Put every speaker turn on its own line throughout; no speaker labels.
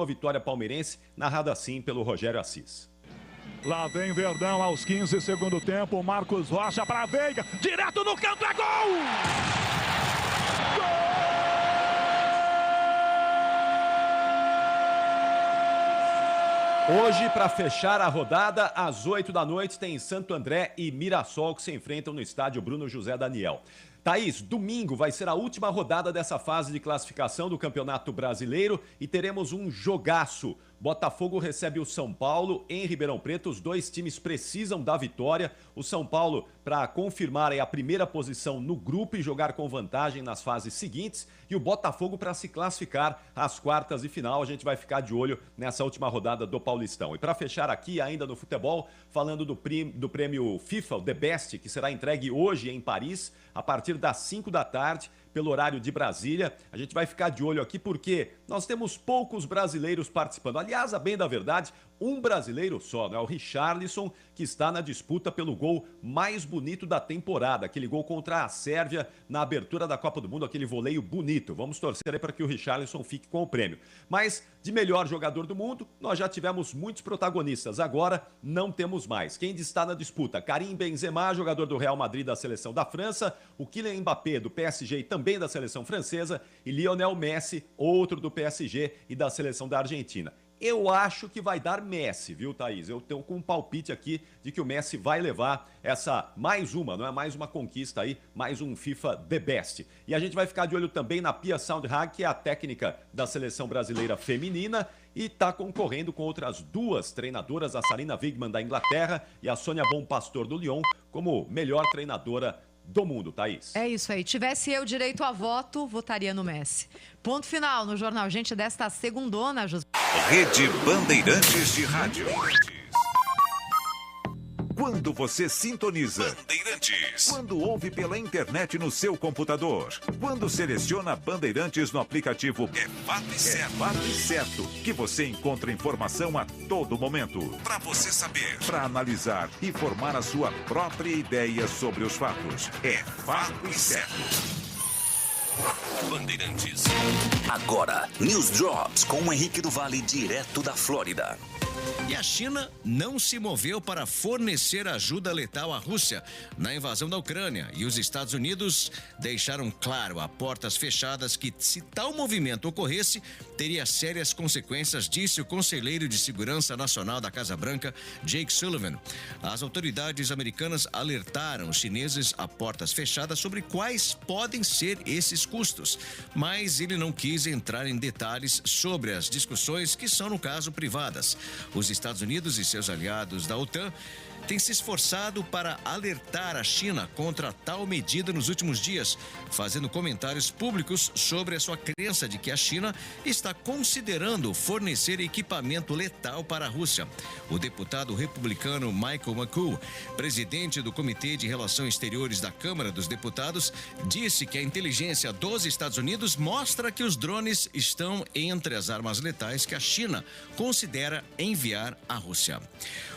a vitória palmeirense, narrada assim pelo Rogério Assis.
Lá vem Verdão aos 15 segundo tempo, Marcos Rocha para Veiga, direto no canto, é gol!
Hoje, para fechar a rodada, às 8 da noite, tem Santo André e Mirassol que se enfrentam no estádio Bruno José Daniel. Thaís, domingo vai ser a última rodada dessa fase de classificação do Campeonato Brasileiro e teremos um jogaço. Botafogo recebe o São Paulo em Ribeirão Preto. Os dois times precisam da vitória. O São Paulo para confirmar a primeira posição no grupo e jogar com vantagem nas fases seguintes. E o Botafogo para se classificar às quartas de final. A gente vai ficar de olho nessa última rodada do Paulistão. E para fechar aqui, ainda no futebol, falando do prêmio FIFA, o The Best, que será entregue hoje em Paris, a partir das 5 da tarde, pelo horário de Brasília. A gente vai ficar de olho aqui porque nós temos poucos brasileiros participando. Aliás, a bem da verdade, um brasileiro só, né? O Richarlison, que está na disputa pelo gol mais bonito da temporada. Aquele gol contra a Sérvia na abertura da Copa do Mundo, aquele voleio bonito. Vamos torcer aí para que o Richarlison fique com o prêmio. Mas de melhor jogador do mundo, nós já tivemos muitos protagonistas. Agora não temos mais. Quem está na disputa? Karim Benzema, jogador do Real Madrid da seleção da França, o Kylian Mbappé do PSG e também da seleção francesa, e Lionel Messi, outro do PSG e da seleção da Argentina. Eu acho que vai dar Messi, viu, Thaís? Eu tenho com um palpite aqui de que o Messi vai levar essa mais uma conquista aí, mais um FIFA The Best. E a gente vai ficar de olho também na Pia Sundhage, que é a técnica da seleção brasileira feminina e está concorrendo com outras duas treinadoras, a Sarina Wiegman da Inglaterra e a Sônia Bom Pastor do Lyon, como melhor treinadora do mundo, Thaís.
É isso aí. Tivesse eu direito a voto, votaria no Messi. Ponto final no Jornal Gente desta segundona, José.
Rede Bandeirantes de Rádio. Quando você sintoniza Bandeirantes. Quando ouve pela internet no seu computador. Quando seleciona Bandeirantes no aplicativo. É fato e certo. É fato e certo que você encontra informação a todo momento. Para você saber. Para analisar e formar a sua própria ideia sobre os fatos. É fato e certo.
Bandeirantes. Agora, News Drops com o Henrique do Vale, direto da Flórida.
E a China não se moveu para fornecer ajuda letal à Rússia na invasão da Ucrânia. E os Estados Unidos deixaram claro, a portas fechadas, que se tal movimento ocorresse, teria sérias consequências, disse o conselheiro de Segurança Nacional da Casa Branca, Jake Sullivan. As autoridades americanas alertaram os chineses a portas fechadas sobre quais podem ser esses custos. Mas ele não quis entrar em detalhes sobre as discussões que são, no caso, privadas. Os Estados Unidos e seus aliados da OTAN têm se esforçado para alertar a China contra tal medida nos últimos dias, fazendo comentários públicos sobre a sua crença de que a China está considerando fornecer equipamento letal para a Rússia. O deputado republicano Michael McCaul, presidente do Comitê de Relações Exteriores da Câmara dos Deputados, disse que a inteligência dos Estados Unidos mostra que os drones estão entre as armas letais que a China considera enviar à Rússia.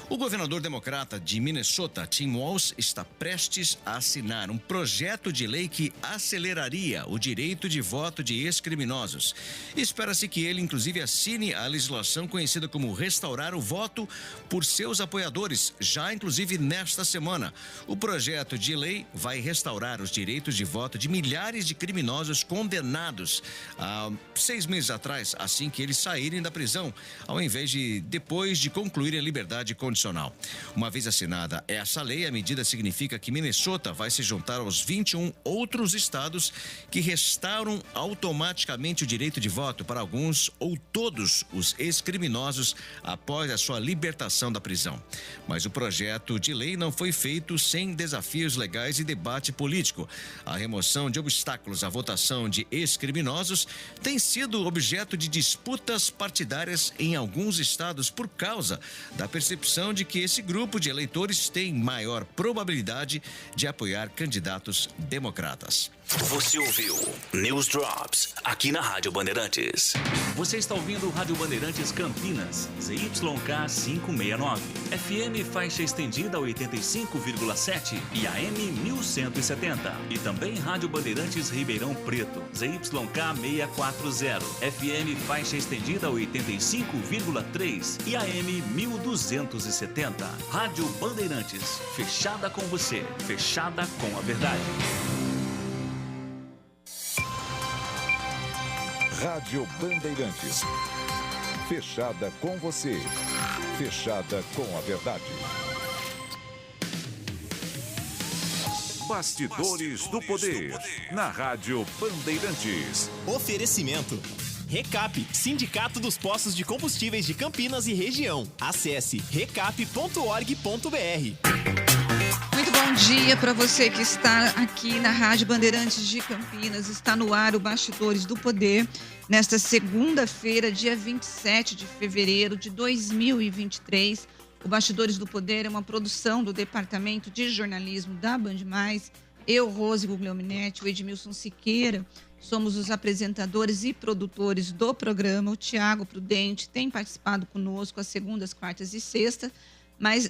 O governador democrata de Minnesota, Tim Walz, está prestes a assinar um projeto de lei que aceleraria o direito de voto de ex-criminosos. Espera-se que ele, inclusive, assine a legislação conhecida como Restaurar o Voto por seus apoiadores, já inclusive nesta semana. O projeto de lei vai restaurar os direitos de voto de milhares de criminosos condenados há 6 meses atrás, assim que eles saírem da prisão, ao invés de depois de concluírem a liberdade condicional. Uma vez assinada essa lei, a medida significa que Minnesota vai se juntar aos 21 outros estados que restauram automaticamente o direito de voto para alguns ou todos os ex-criminosos após a sua libertação da prisão. Mas o projeto de lei não foi feito sem desafios legais e debate político. A remoção de obstáculos à votação de ex-criminosos tem sido objeto de disputas partidárias em alguns estados por causa da percepção de que esse grupo de eleitores tem maior probabilidade de apoiar candidatos democratas.
Você ouviu News Drops aqui na Rádio Bandeirantes.
Você está ouvindo Rádio Bandeirantes Campinas, ZYK 569, FM faixa estendida 85,7 e AM 1170. E também Rádio Bandeirantes Ribeirão Preto, ZYK 640, FM faixa estendida 85,3 e AM 1270. Rádio Bandeirantes, fechada com você, fechada com a verdade.
Rádio Bandeirantes. Fechada com você. Fechada com a verdade.
Bastidores do Poder. Na Rádio Bandeirantes.
Oferecimento. Recap, Sindicato dos Postos de Combustíveis de Campinas e Região. Acesse recap.org.br.
Muito bom dia para você que está aqui na Rádio Bandeirantes de Campinas. Está no ar o Bastidores do Poder, nesta segunda-feira, dia 27 de fevereiro de 2023. O Bastidores do Poder é uma produção do Departamento de Jornalismo da Band+. Eu, Rose Guglielminetti, o Edmilson Siqueira, somos os apresentadores e produtores do programa. O Tiago Prudente tem participado conosco às segundas, quartas e sextas.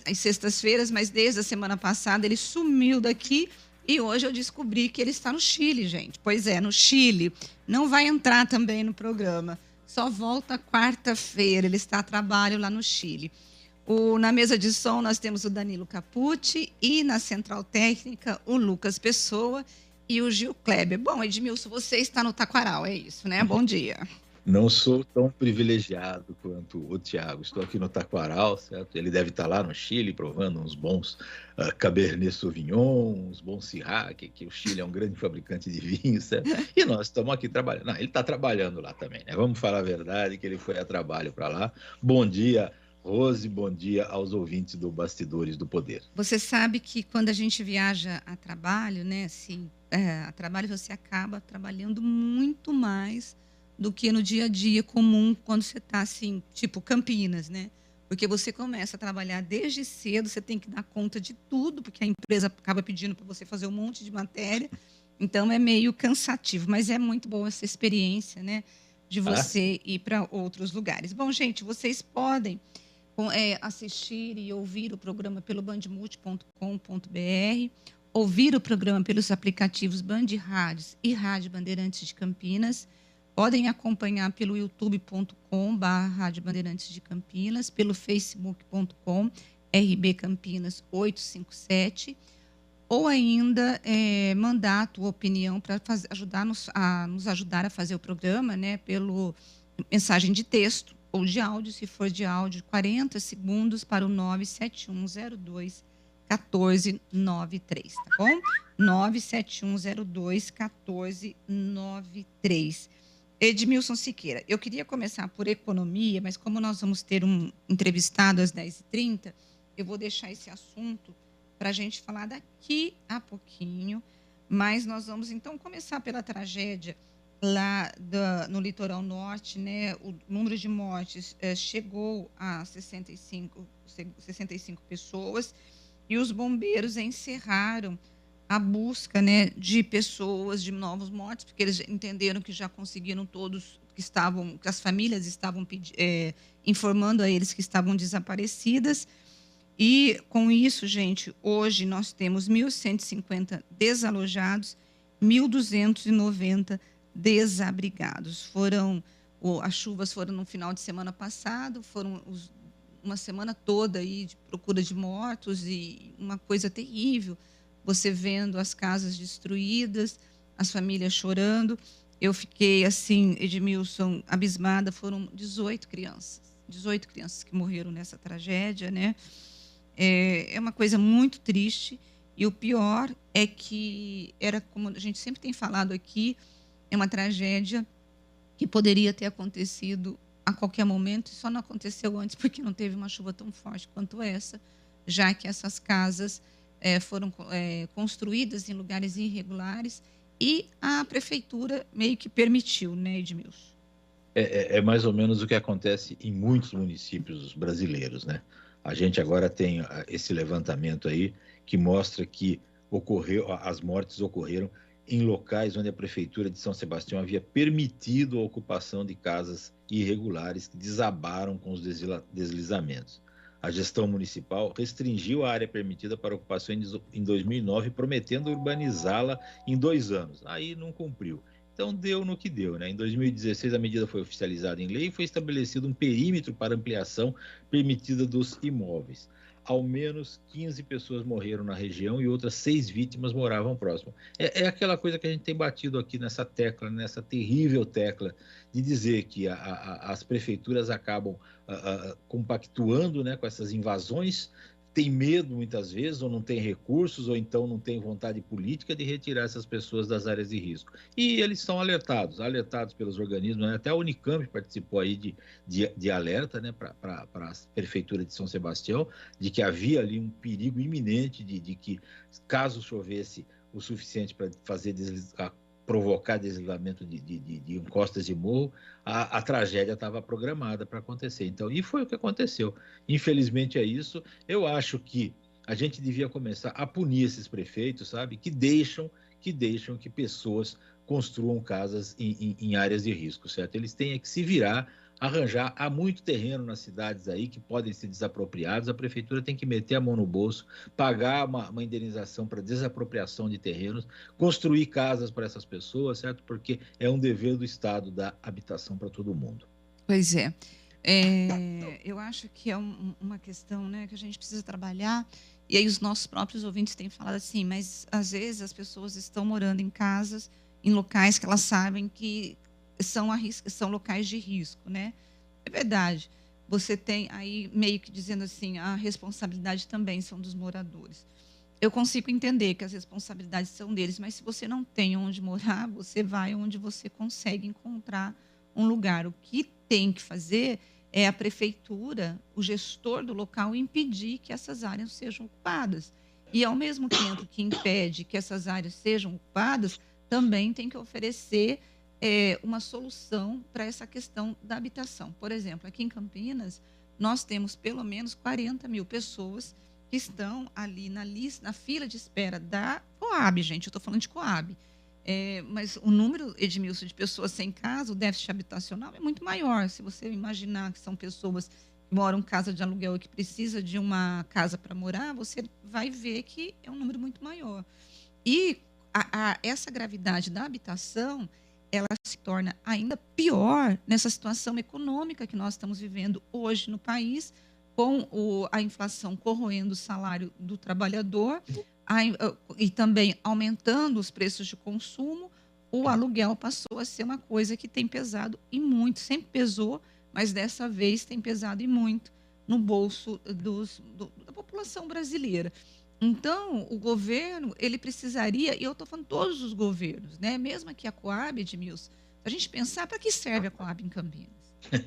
Às sextas-feiras, mas desde a semana passada ele sumiu daqui e hoje eu descobri que ele está no Chile, gente. Pois é, no Chile. Não vai entrar também no programa, só volta quarta-feira, ele está a trabalho lá no Chile. Na mesa de som nós temos o Danilo Capucci e na central técnica o Lucas Pessoa e o Gil Kleber. Bom, Edmilson, você está no Taquaral, é isso, né? Bom dia.
Não sou tão privilegiado quanto o Tiago. Estou aqui no Taquaral, certo? Ele deve estar lá no Chile provando uns bons Cabernet Sauvignon, uns bons Syrah, que o Chile é um grande fabricante de vinho, certo? E nós estamos aqui trabalhando. Não, ele está trabalhando lá também, né? Vamos falar a verdade que ele foi a trabalho para lá. Bom dia, Rose, bom dia aos ouvintes do Bastidores do Poder.
Você sabe que quando a gente viaja a trabalho, né? Assim, a trabalho você acaba trabalhando muito mais do que no dia a dia comum, quando você está assim, tipo Campinas, né? Porque você começa a trabalhar desde cedo, você tem que dar conta de tudo, porque a empresa acaba pedindo para você fazer um monte de matéria, então é meio cansativo, mas é muito boa essa experiência, né? De você ir para outros lugares. Bom, gente, vocês podem assistir e ouvir o programa pelo bandmulti.com.br, ouvir o programa pelos aplicativos Band Rádios e Rádio Bandeirantes de Campinas. Podem acompanhar pelo youtube.com/Rádio Bandeirantes de Campinas, pelo facebook.com RB Campinas 857, ou ainda mandar a tua opinião para nos ajudar a fazer o programa, né, pelo mensagem de texto ou de áudio, se for de áudio, 40 segundos para o 97102-1493, tá bom? 97102-1493. Edmilson Siqueira, eu queria começar por economia, mas como nós vamos ter um entrevistado às 10h30, eu vou deixar esse assunto para a gente falar daqui a pouquinho, mas nós vamos então começar pela tragédia lá no litoral norte, né? O número de mortes chegou a 65 pessoas e os bombeiros encerraram a busca, né, de pessoas, de novos mortos, porque eles entenderam que já conseguiram todos que as famílias estavam informando a eles que estavam desaparecidas. E com isso, gente, hoje nós temos 1.150 desalojados, 1.290 desabrigados. As chuvas foram no final de semana passado, foram uma semana toda aí de procura de mortos e uma coisa terrível. Você vendo as casas destruídas, as famílias chorando. Eu fiquei, assim, Edmilson, abismada. Foram 18 crianças que morreram nessa tragédia, né? É uma coisa muito triste. E o pior é que como a gente sempre tem falado aqui, é uma tragédia que poderia ter acontecido a qualquer momento e só não aconteceu antes porque não teve uma chuva tão forte quanto essa, já que essas casas foram construídas em lugares irregulares e a prefeitura meio que permitiu, né, Edmilson?
É mais ou menos o que acontece em muitos municípios brasileiros, né? A gente agora tem esse levantamento aí que mostra que as mortes ocorreram em locais onde a Prefeitura de São Sebastião havia permitido a ocupação de casas irregulares que desabaram com os deslizamentos. A gestão municipal restringiu a área permitida para ocupação em 2009, prometendo urbanizá-la em 2 anos. Aí não cumpriu. Então deu no que deu, né? Em 2016 a medida foi oficializada em lei e foi estabelecido um perímetro para ampliação permitida dos imóveis. Ao menos 15 pessoas morreram na região e outras 6 vítimas moravam próximo. É aquela coisa que a gente tem batido aqui nessa tecla, nessa terrível tecla, de dizer que as prefeituras acabam compactuando, né, com essas invasões, tem medo muitas vezes, ou não tem recursos, ou então não tem vontade política de retirar essas pessoas das áreas de risco. E eles são alertados pelos organismos, né? Até a Unicamp participou aí de alerta, né, para a Prefeitura de São Sebastião, de que havia ali um perigo iminente de que, caso chovesse o suficiente para provocar deslizamento de encostas de morro, a tragédia estava programada para acontecer. Então, e foi o que aconteceu. Infelizmente é isso. Eu acho que a gente devia começar a punir esses prefeitos, sabe, que deixam que pessoas construam casas em áreas de risco, certo? Eles têm que se virar, arranjar. Há muito terreno nas cidades aí que podem ser desapropriados. A prefeitura tem que meter a mão no bolso, pagar uma indenização para desapropriação de terrenos, construir casas para essas pessoas, certo? Porque é um dever do Estado dar habitação para todo mundo.
Pois é. Eu acho que é uma questão, né, que a gente precisa trabalhar. E aí os nossos próprios ouvintes têm falado assim, mas às vezes as pessoas estão morando em casas, em locais que elas sabem que são locais de risco, né? É verdade. Você tem aí meio que dizendo assim, a responsabilidade também são dos moradores. Eu consigo entender que as responsabilidades são deles, mas se você não tem onde morar, você vai onde você consegue encontrar um lugar. O que tem que fazer é a prefeitura, o gestor do local, impedir que essas áreas sejam ocupadas. E, ao mesmo tempo que impede que essas áreas sejam ocupadas, também tem que oferecer uma solução para essa questão da habitação. Por exemplo, aqui em Campinas, nós temos pelo menos 40 mil pessoas que estão ali na fila de espera da Coab, gente, eu estou falando de Coab. Mas o número, Edmilson, de pessoas sem casa, o déficit habitacional é muito maior. Se você imaginar que são pessoas que moram em casa de aluguel e que precisa de uma casa para morar, você vai ver que é um número muito maior. E essa gravidade da habitação, ela se torna ainda pior nessa situação econômica que nós estamos vivendo hoje no país, com a inflação corroendo o salário do trabalhador e também aumentando os preços de consumo. O aluguel passou a ser uma coisa que tem pesado e muito, sempre pesou, mas dessa vez tem pesado e muito no bolso da população brasileira. Então, o governo, ele precisaria, e eu estou falando todos os governos, né? Mesmo aqui a Coab, Edmilson, a gente pensar, para que serve a Coab em Campinas?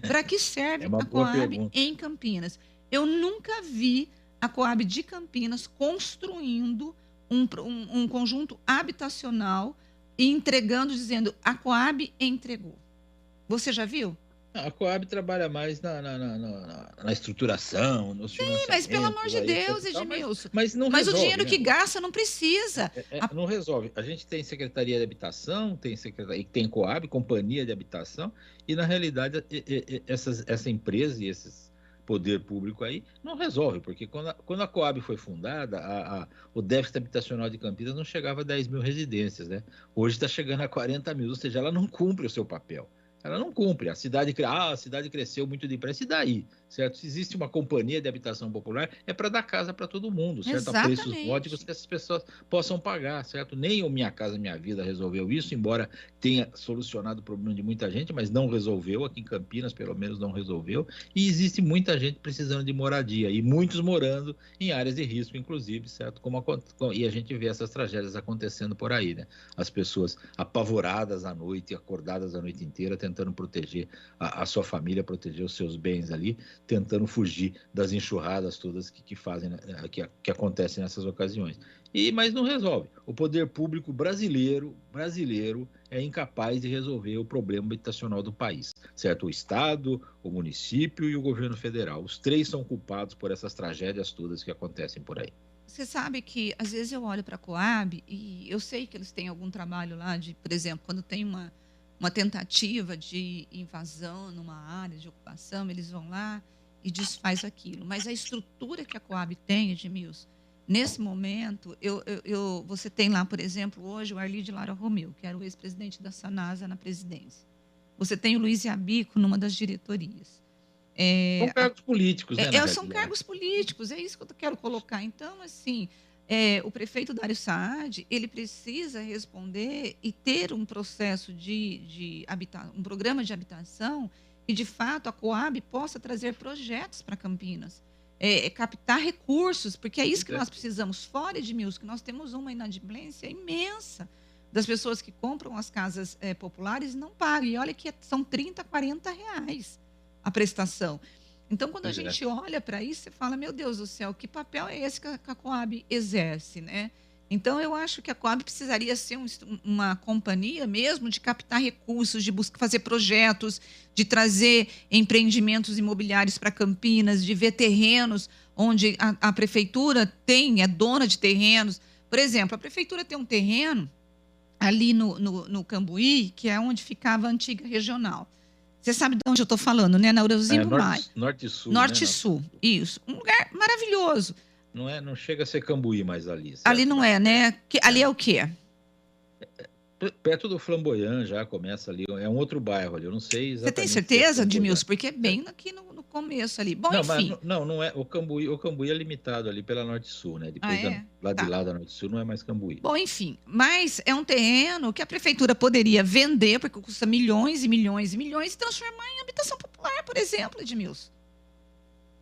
Para que serve a Coab em Campinas? Eu nunca vi a Coab de Campinas construindo um conjunto habitacional e entregando, dizendo, a Coab entregou. Você já viu?
A Coab trabalha mais na estruturação, nos financiamentos.
Sim, mas pelo amor de Deus, Edmilson.
Mas não
mas
resolve,
o dinheiro, né, que
né?
gasta não precisa.
Não resolve. A gente tem Secretaria de Habitação, tem Coab, Companhia de Habitação, e na realidade essa empresa e esses poder público aí não resolve, porque quando a Coab foi fundada, o déficit habitacional de Campinas não chegava a 10 mil residências, né? Hoje está chegando a 40 mil, ou seja, ela não cumpre o seu papel. Ela não cumpre. A cidade cresceu muito depressa. E daí? Certo? Se existe uma companhia de habitação popular, é para dar casa para todo mundo, certo?
Exatamente.
A preços módicos que essas pessoas possam pagar, certo? Nem o Minha Casa Minha Vida resolveu isso, embora tenha solucionado o problema de muita gente, mas não resolveu. Aqui em Campinas, pelo menos, não resolveu. E existe muita gente precisando de moradia, e muitos morando em áreas de risco, inclusive, certo? E a gente vê essas tragédias acontecendo por aí, né? As pessoas apavoradas à noite, acordadas a noite inteira, tentando proteger a sua família, proteger os seus bens ali, tentando fugir das enxurradas todas que acontecem nessas ocasiões. Mas não resolve. O poder público brasileiro é incapaz de resolver o problema habitacional do país, certo? O Estado, o município e o governo federal. Os três são culpados por essas tragédias todas que acontecem por aí.
Você sabe que, às vezes, eu olho para a Coab e eu sei que eles têm algum trabalho lá de, por exemplo, quando tem uma tentativa de invasão numa área de ocupação, eles vão lá e desfaz aquilo. Mas a estrutura que a Coab tem, Edmilson, nesse momento, você tem lá, por exemplo, hoje o Arlide Lara Romeu, que era o ex-presidente da Sanasa na presidência. Você tem o Luiz Iabico numa das diretorias.
São cargos políticos, né?
São cargos políticos, é isso que eu quero colocar. Então, assim, o prefeito Dário Saad, ele precisa responder e ter um processo um programa de habitação e, de fato, a Coab possa trazer projetos para Campinas, captar recursos, porque é isso que nós precisamos. Fora, Edmilson, que nós temos uma inadimplência imensa das pessoas que compram as casas populares e não pagam. E olha que são 30, 40 reais a prestação. Então, quando a gente olha para isso, você fala, meu Deus do céu, que papel é esse que a Coab exerce, né? Então, eu acho que a Coab precisaria ser uma companhia mesmo de captar recursos, de fazer projetos, de trazer empreendimentos imobiliários para Campinas, de ver terrenos onde a prefeitura é dona de terrenos. Por exemplo, a prefeitura tem um terreno ali no Cambuí, que é onde ficava a antiga regional. Você sabe de onde eu estou falando, né? Na Eurozino Maia.
Norte e Sul.
Norte e
né?
Sul, isso. Um lugar maravilhoso.
Não chega a ser Cambuí mais ali. Certo?
Ali não é, né? Ali é o quê?
Perto do Flamboyant já começa ali. É um outro bairro ali, eu não sei exatamente.
Você tem certeza, Edmilson? Porque é bem aqui no começo ali. Bom, enfim.
Não é. O Cambuí é limitado ali pela Norte e Sul, né? Depois lá de lá da Norte e Sul não é mais Cambuí.
Bom, enfim. Mas é um terreno que a prefeitura poderia vender, porque custa milhões e milhões e milhões, e transformar em habitação popular, por exemplo, Edmilson.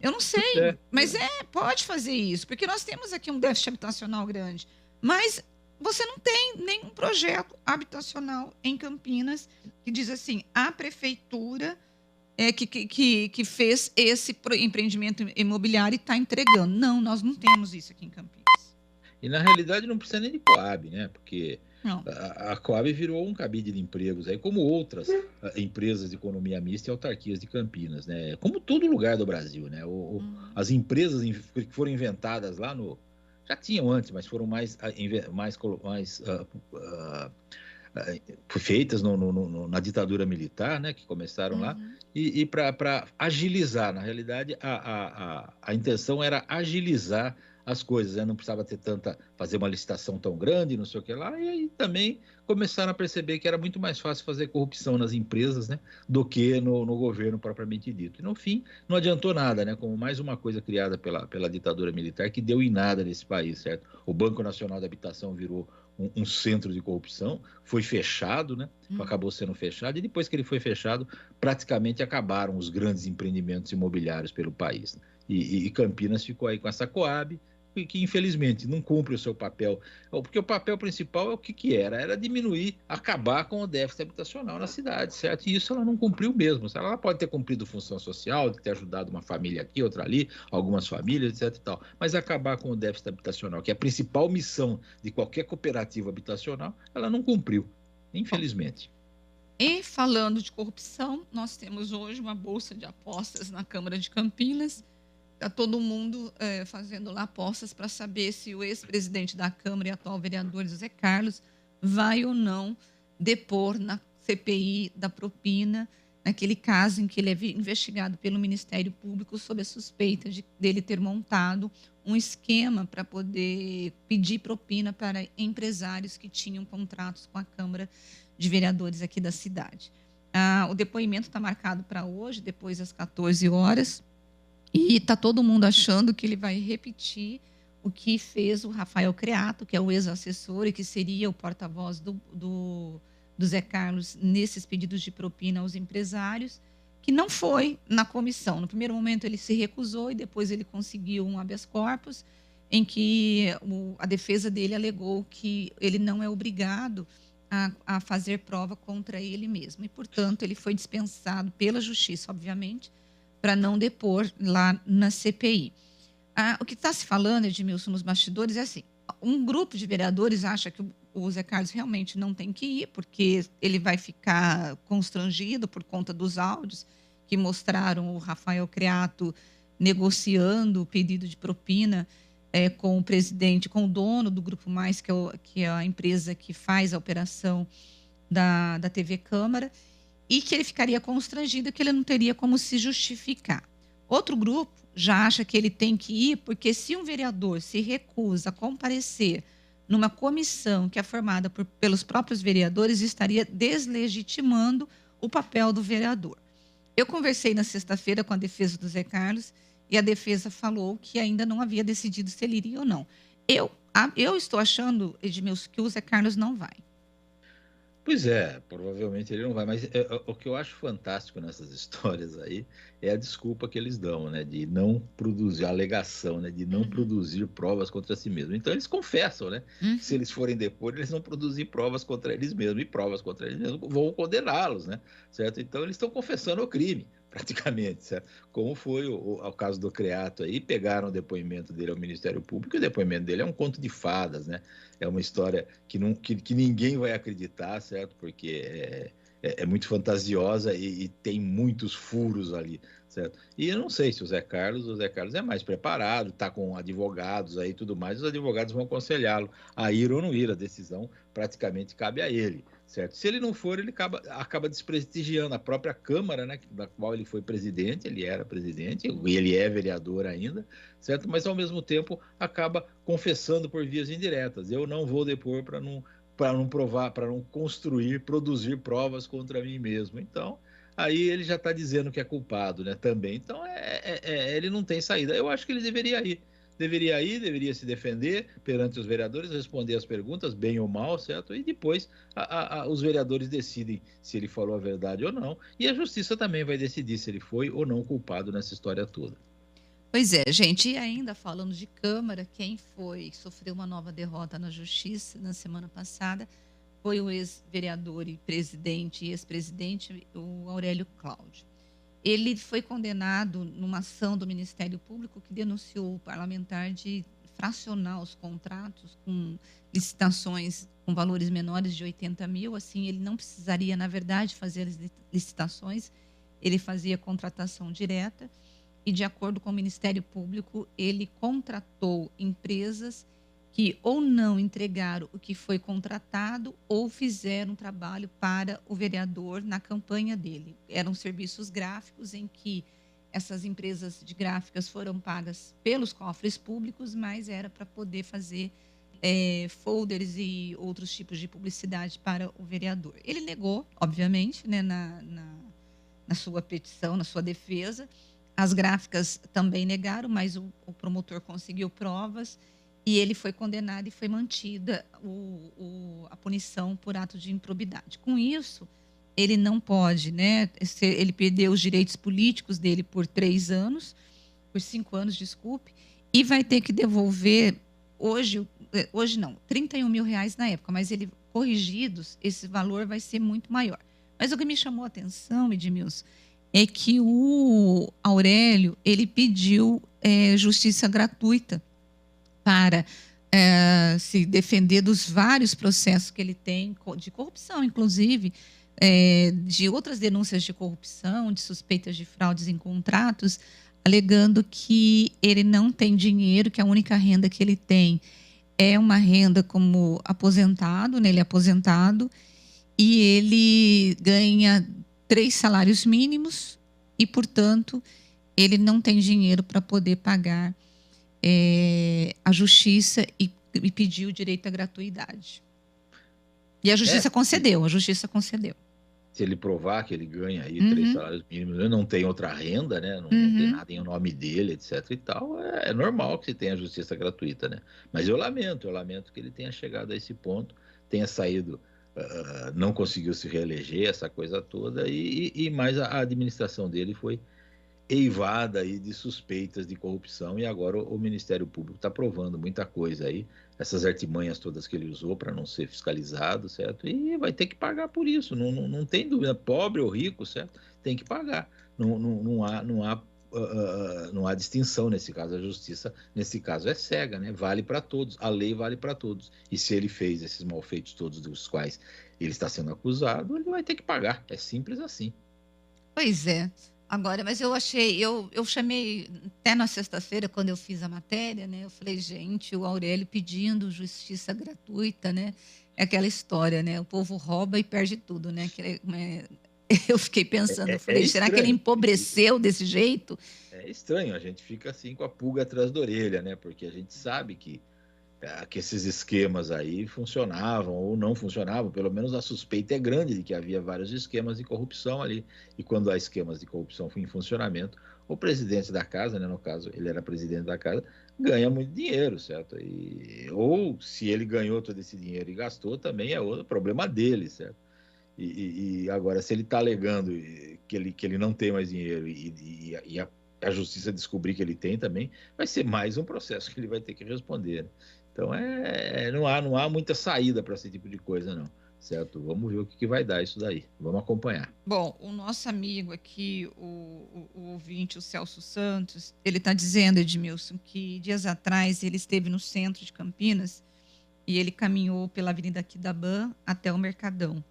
Eu não sei, mas pode fazer isso, porque nós temos aqui um déficit habitacional grande. Mas você não tem nenhum projeto habitacional em Campinas que diz assim, a prefeitura que fez esse empreendimento imobiliário e está entregando. Não, nós não temos isso aqui em Campinas.
E, na realidade, não precisa nem de Coab, né? Porque a Coab virou um cabide de empregos, aí, como outras empresas de economia mista e autarquias de Campinas, né? Como todo lugar do Brasil, né? As empresas que foram inventadas lá já tinham antes, mas foram mais feitas na ditadura militar, né? Que começaram lá. E para agilizar, na realidade, a intenção era agilizar as coisas, né? Não precisava fazer uma licitação tão grande, não sei o que lá, e aí também começaram a perceber que era muito mais fácil fazer corrupção nas empresas, né, do que no governo propriamente dito. E no fim, não adiantou nada, né, como mais uma coisa criada pela ditadura militar que deu em nada nesse país, certo? O Banco Nacional de Habitação virou um centro de corrupção, foi fechado, né? Acabou sendo fechado, e depois que ele foi fechado, praticamente acabaram os grandes empreendimentos imobiliários pelo país. E Campinas ficou aí com essa Coab, que infelizmente não cumpre o seu papel, porque o papel principal é o que era? Era diminuir, acabar com o déficit habitacional na cidade, certo? E isso ela não cumpriu mesmo. Ela pode ter cumprido função social, de ter ajudado uma família aqui, outra ali, algumas famílias, etc. e tal, mas acabar com o déficit habitacional, que é a principal missão de qualquer cooperativa habitacional, ela não cumpriu, infelizmente.
E falando de corrupção, nós temos hoje uma bolsa de apostas na Câmara de Campinas. Está todo mundo fazendo lá apostas para saber se o ex-presidente da Câmara e atual vereador José Carlos vai ou não depor na CPI da propina, naquele caso em que ele é investigado pelo Ministério Público sob a suspeita dele ter montado um esquema para poder pedir propina para empresários que tinham contratos com a Câmara de Vereadores aqui da cidade. O depoimento está marcado para hoje, depois das 14 horas. E está todo mundo achando que ele vai repetir o que fez o Rafael Creato, que é o ex-assessor e que seria o porta-voz do Zé Carlos nesses pedidos de propina aos empresários, que não foi na comissão. No primeiro momento ele se recusou e depois ele conseguiu um habeas corpus em que a defesa dele alegou que ele não é obrigado a fazer prova contra ele mesmo. E, portanto, ele foi dispensado pela justiça, obviamente, para não depor lá na CPI. O que está se falando, Edmilson, nos bastidores é assim, um grupo de vereadores acha que o Zé Carlos realmente não tem que ir, porque ele vai ficar constrangido por conta dos áudios que mostraram o Rafael Creato negociando o pedido de propina com o presidente, com o dono do Grupo Mais, que é a empresa que faz a operação da TV Câmara, e que ele ficaria constrangido, que ele não teria como se justificar. Outro grupo já acha que ele tem que ir, porque se um vereador se recusa a comparecer numa comissão que é formada pelos próprios vereadores, estaria deslegitimando o papel do vereador. Eu conversei na sexta-feira com a defesa do Zé Carlos e a defesa falou que ainda não havia decidido se ele iria ou não. Eu estou achando, Edmilson, que o Zé Carlos não vai.
Pois é, provavelmente ele não vai, mas o que eu acho fantástico nessas histórias aí é a desculpa que eles dão, né, de não produzir, a alegação, né, de não produzir provas contra si mesmo. Então eles confessam, né, que se eles forem depor, eles não produzir provas contra eles mesmos, e provas contra eles mesmos vão condená-los, né, certo? Então eles estão confessando o crime, praticamente, certo? Como foi o caso do Creato aí, pegaram o depoimento dele ao Ministério Público, e o depoimento dele é um conto de fadas, né? É uma história que ninguém vai acreditar, certo? Porque é muito fantasiosa e tem muitos furos ali, certo? E eu não sei se o Zé Carlos é mais preparado, está com advogados aí e tudo mais, os advogados vão aconselhá-lo a ir ou não ir, a decisão praticamente cabe a ele, certo? Se ele não for, ele acaba desprestigiando a própria Câmara, né, da qual ele foi presidente, ele era presidente, ele é vereador ainda, certo? Mas, ao mesmo tempo, acaba confessando por vias indiretas. Eu não vou depor para não provar, para não produzir provas contra mim mesmo. Então, aí ele já está dizendo que é culpado, né, também. Então, ele não tem saída. Eu acho que ele deveria se defender perante os vereadores, responder as perguntas, bem ou mal, certo? E depois os vereadores decidem se ele falou a verdade ou não. E a justiça também vai decidir se ele foi ou não culpado nessa história toda.
Pois é, gente, e ainda falando de Câmara, quem sofreu uma nova derrota na Justiça na semana passada foi o ex-vereador e ex-presidente, o Aurélio Cláudio. Ele foi condenado numa ação do Ministério Público que denunciou o parlamentar de fracionar os contratos com licitações com valores menores de 80 mil. Assim, ele não precisaria, na verdade, fazer as licitações, ele fazia contratação direta. E, de acordo com o Ministério Público, ele contratou empresas que ou não entregaram o que foi contratado ou fizeram trabalho para o vereador na campanha dele. Eram serviços gráficos em que essas empresas de gráficas foram pagas pelos cofres públicos, mas era para poder fazer folders e outros tipos de publicidade para o vereador. Ele negou, obviamente, né, na sua petição, na sua defesa. As gráficas também negaram, mas o promotor conseguiu provas e ele foi condenado e foi mantida a punição por ato de improbidade. Com isso, ele não pode, né? Ele perdeu os direitos políticos dele por 5 anos, desculpe, e vai ter que devolver hoje não, R$31 mil na época, mas ele corrigidos, esse valor vai ser muito maior. Mas o que me chamou a atenção, Edmilson, é que o Aurélio, ele pediu justiça gratuita para se defender dos vários processos que ele tem, de corrupção, inclusive, de outras denúncias de corrupção, de suspeitas de fraudes em contratos, alegando que ele não tem dinheiro, que a única renda que ele tem é uma renda como aposentado, né? Ele é aposentado, e ele ganha 3 salários mínimos e, portanto, ele não tem dinheiro para poder pagar a justiça e pediu o direito à gratuidade. E a justiça concedeu,
Se ele provar que ele ganha aí 3 salários mínimos, ele não tem outra renda, né? Não tem nada em nome dele, etc. e tal, é normal que se tenha justiça gratuita, né? Mas eu lamento que ele tenha chegado a esse ponto, tenha saído, não conseguiu se reeleger, essa coisa toda, e mais a administração dele foi eivada aí de suspeitas de corrupção, e agora o Ministério Público está provando muita coisa aí, essas artimanhas todas que ele usou para não ser fiscalizado, certo? E vai ter que pagar por isso, não tem dúvida, pobre ou rico, certo? Tem que pagar, não há distinção nesse caso, a justiça nesse caso é cega, né? Vale para todos, a lei vale para todos, e se ele fez esses malfeitos todos dos quais ele está sendo acusado, ele vai ter que pagar, é simples assim.
Pois é. Agora, mas eu chamei Até na sexta-feira, quando eu fiz a matéria, né, eu falei, gente, o Aurélio pedindo justiça gratuita, né? É aquela história, né? O povo rouba e perde tudo, né? Eu fiquei pensando, eu falei, será que ele empobreceu desse jeito?
É estranho, a gente fica assim com a pulga atrás da orelha, né? Porque a gente sabe que esses esquemas aí funcionavam ou não funcionavam, pelo menos a suspeita é grande de que havia vários esquemas de corrupção ali. E quando há esquemas de corrupção em funcionamento, o presidente da casa, né, no caso, ele era presidente da casa, ganha muito dinheiro, certo? Ou se ele ganhou todo esse dinheiro e gastou, também é outro problema dele, certo? E agora, se ele está alegando que ele não tem mais dinheiro e a justiça descobrir que ele tem também, vai ser mais um processo que ele vai ter que responder, né? Então, não há muita saída para esse tipo de coisa, não, certo? Vamos ver o que vai dar isso daí. Vamos acompanhar.
Bom, o nosso amigo aqui, o ouvinte, o Celso Santos, ele está dizendo, Edmilson, que dias atrás ele esteve no centro de Campinas e ele caminhou pela Avenida Aquidabã até o Mercadão.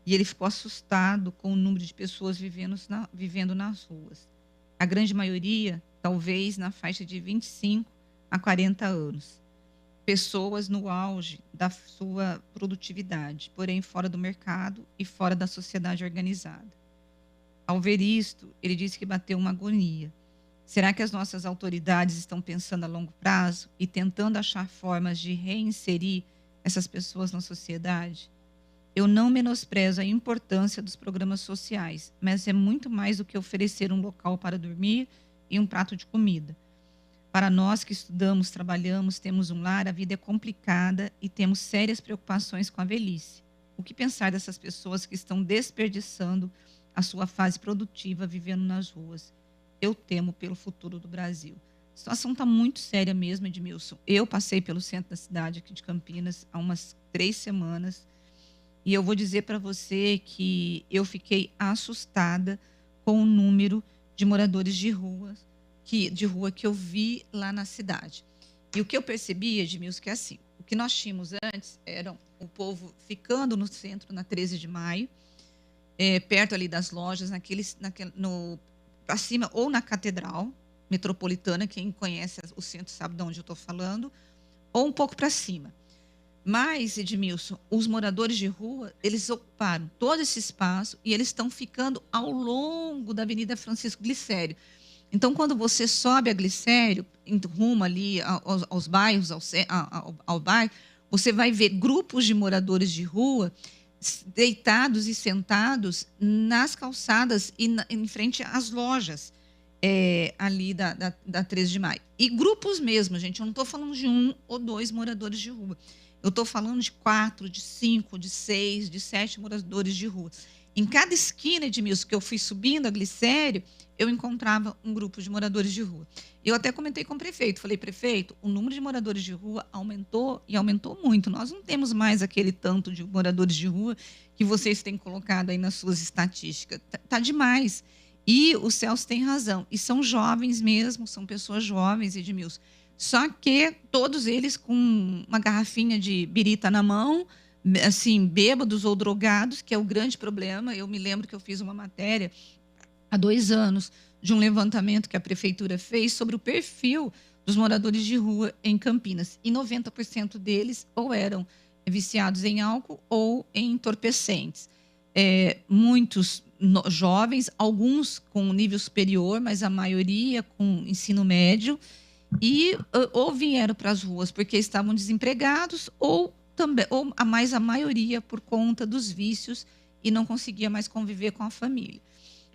E ele ficou assustado com o número de pessoas vivendo nas ruas. A grande maioria, talvez, na faixa de 25 a 40 anos. Pessoas no auge da sua produtividade, porém fora do mercado e fora da sociedade organizada. Ao ver isto, ele disse que bateu uma agonia. Será que as nossas autoridades estão pensando a longo prazo e tentando achar formas de reinserir essas pessoas na sociedade? Eu não menosprezo a importância dos programas sociais, mas é muito mais do que oferecer um local para dormir e um prato de comida. Para nós que estudamos, trabalhamos, temos um lar, a vida é complicada e temos sérias preocupações com a velhice. O que pensar dessas pessoas que estão desperdiçando a sua fase produtiva vivendo nas ruas? Eu temo pelo futuro do Brasil. A situação está muito séria mesmo, Edmilson. Eu passei pelo centro da cidade aqui de Campinas há umas 3 semanas e eu vou dizer para você que eu fiquei assustada com o número de moradores de rua que eu vi lá na cidade. E o que eu percebi, Edmilson, que é assim, o que nós tínhamos antes era o povo ficando no centro, na 13 de maio, perto ali das lojas, para cima, ou na Catedral Metropolitana, quem conhece o centro sabe de onde eu estou falando, ou um pouco para cima. Mas, Edmilson, os moradores de rua, eles ocuparam todo esse espaço e eles estão ficando ao longo da Avenida Francisco Glicério. Então, quando você sobe a Glicério, rumo ali aos bairros, ao bairro, você vai ver grupos de moradores de rua deitados e sentados nas calçadas e em frente às lojas ali da 13 de maio. E grupos mesmo, gente, eu não estou falando de 1 ou 2 moradores de rua. Eu estou falando de 4, de 5, de 6, de 7 moradores de rua. Em cada esquina, Edmilson, que eu fui subindo a Glicério, eu encontrava um grupo de moradores de rua. Eu até comentei com o prefeito, falei, prefeito, o número de moradores de rua aumentou e aumentou muito. Nós não temos mais aquele tanto de moradores de rua que vocês têm colocado aí nas suas estatísticas. Tá demais. E o Celso tem razão. E são jovens mesmo, são pessoas jovens, Edmilson. Só que todos eles com uma garrafinha de birita na mão, assim, bêbados ou drogados, que é o grande problema. Eu me lembro que eu fiz uma matéria há 2 anos de um levantamento que a prefeitura fez sobre o perfil dos moradores de rua em Campinas. E 90% deles ou eram viciados em álcool ou em entorpecentes. Muitos jovens, alguns com nível superior, mas a maioria com ensino médio, e ou vieram para as ruas porque estavam desempregados ou a maioria por conta dos vícios e não conseguia mais conviver com a família.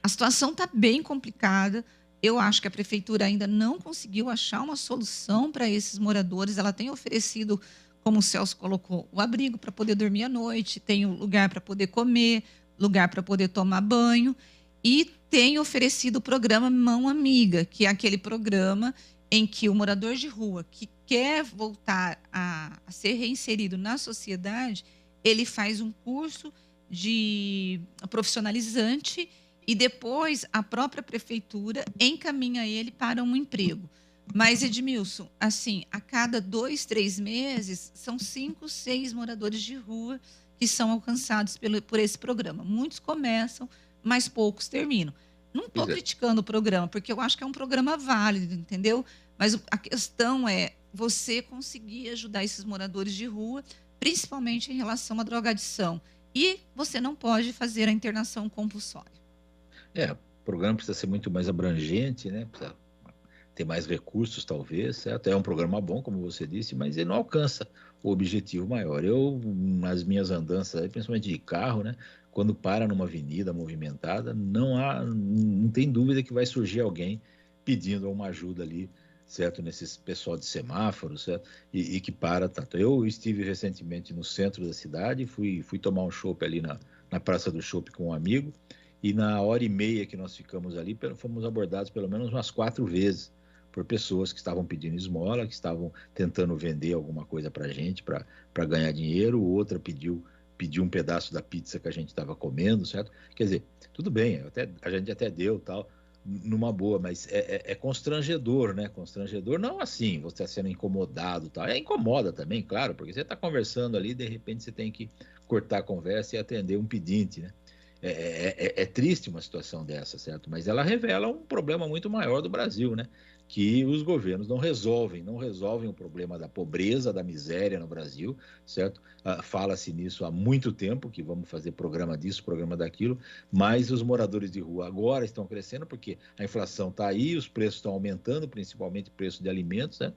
A situação está bem complicada. Eu acho que a prefeitura ainda não conseguiu achar uma solução para esses moradores. Ela tem oferecido, como o Celso colocou, o abrigo para poder dormir à noite, tem o lugar para poder comer, lugar para poder tomar banho, e tem oferecido o programa Mão Amiga, que é aquele programa em que o morador de rua que quer voltar a ser reinserido na sociedade, ele faz um curso de profissionalizante e depois a própria prefeitura encaminha ele para um emprego. Mas, Edmilson, assim, a cada 2, 3 meses, são 5, 6 moradores de rua que são alcançados por esse programa. Muitos começam, mas poucos terminam. Não estou criticando o programa, porque eu acho que é um programa válido, entendeu? Mas a questão é você conseguir ajudar esses moradores de rua, principalmente em relação à drogadição. E você não pode fazer a internação compulsória.
O programa precisa ser muito mais abrangente, né? Precisa ter mais recursos, talvez, certo? É um programa bom, como você disse, mas ele não alcança o objetivo maior. Eu, nas minhas andanças, principalmente de carro, né? Quando para numa avenida movimentada, não tem dúvida que vai surgir alguém pedindo uma ajuda ali, certo? Nesses pessoal de semáforo, certo? E que para tanto. Eu estive recentemente no centro da cidade, fui tomar um chopp ali na Praça do Chopp com um amigo, e na hora e meia que nós ficamos ali, fomos abordados pelo menos umas 4 vezes por pessoas que estavam pedindo esmola, que estavam tentando vender alguma coisa para a gente, para ganhar dinheiro. Outra pediu um pedaço da pizza que a gente estava comendo, certo? Quer dizer, tudo bem, a gente até deu tal, numa boa, mas é constrangedor, né? Constrangedor não assim, você está sendo incomodado tal. Incomoda também, claro, porque você está conversando ali, de repente você tem que cortar a conversa e atender um pedinte, né? É triste uma situação dessa, certo? Mas ela revela um problema muito maior do Brasil, né? Que os governos não resolvem o problema da pobreza, da miséria no Brasil, certo? Fala-se nisso há muito tempo, que vamos fazer programa disso, programa daquilo, mas os moradores de rua agora estão crescendo porque a inflação está aí, os preços estão aumentando, principalmente o preço de alimentos, né?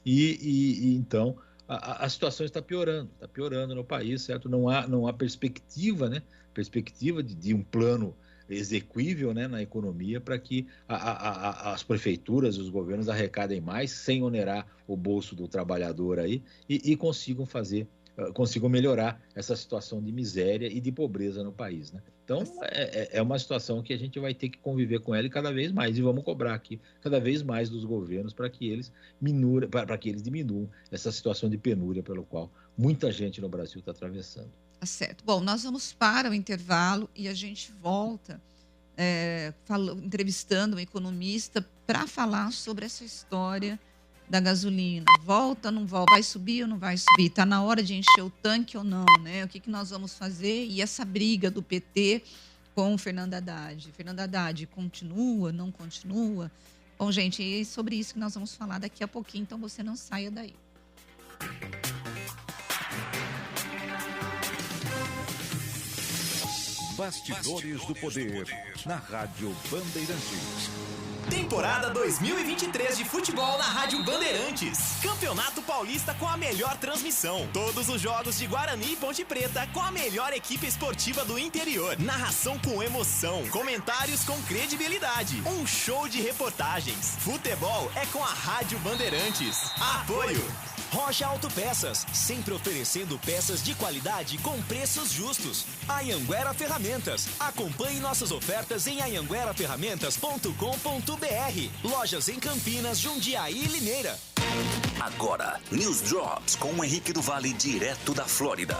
E então a situação está piorando no país, certo? Não há perspectiva, né? Perspectiva de um plano exequível, né, na economia, para que as prefeituras e os governos arrecadem mais sem onerar o bolso do trabalhador aí e consigam melhorar essa situação de miséria e de pobreza no país, né? Então, é uma situação que a gente vai ter que conviver com ela e cada vez mais, e vamos cobrar aqui cada vez mais dos governos para que eles diminuam essa situação de penúria pelo qual muita gente no Brasil está atravessando.
Tá certo. Bom, nós vamos para o intervalo e a gente volta entrevistando um economista para falar sobre essa história da gasolina. Volta ou não volta? Vai subir ou não vai subir? Está na hora de encher o tanque ou não, né? O que nós vamos fazer? E essa briga do PT com o Fernando Haddad. Fernando Haddad continua, não continua? Bom, gente, é sobre isso que nós vamos falar daqui a pouquinho, então você não saia daí.
Bastidores do Poder, na Rádio Bandeirantes.
Temporada 2023 de futebol na Rádio Bandeirantes. Campeonato Paulista com a melhor transmissão. Todos os jogos de Guarani e Ponte Preta com a melhor equipe esportiva do interior. Narração com emoção. Comentários com credibilidade. Um show de reportagens. Futebol é com a Rádio Bandeirantes. Apoio Rocha Autopeças, sempre oferecendo peças de qualidade com preços justos. Anhanguera Ferramentas, acompanhe nossas ofertas em anhangueraferramentas.com.br. Lojas em Campinas, Jundiaí e Limeira.
Agora, News Drops com o Henrique do Vale, direto da Flórida.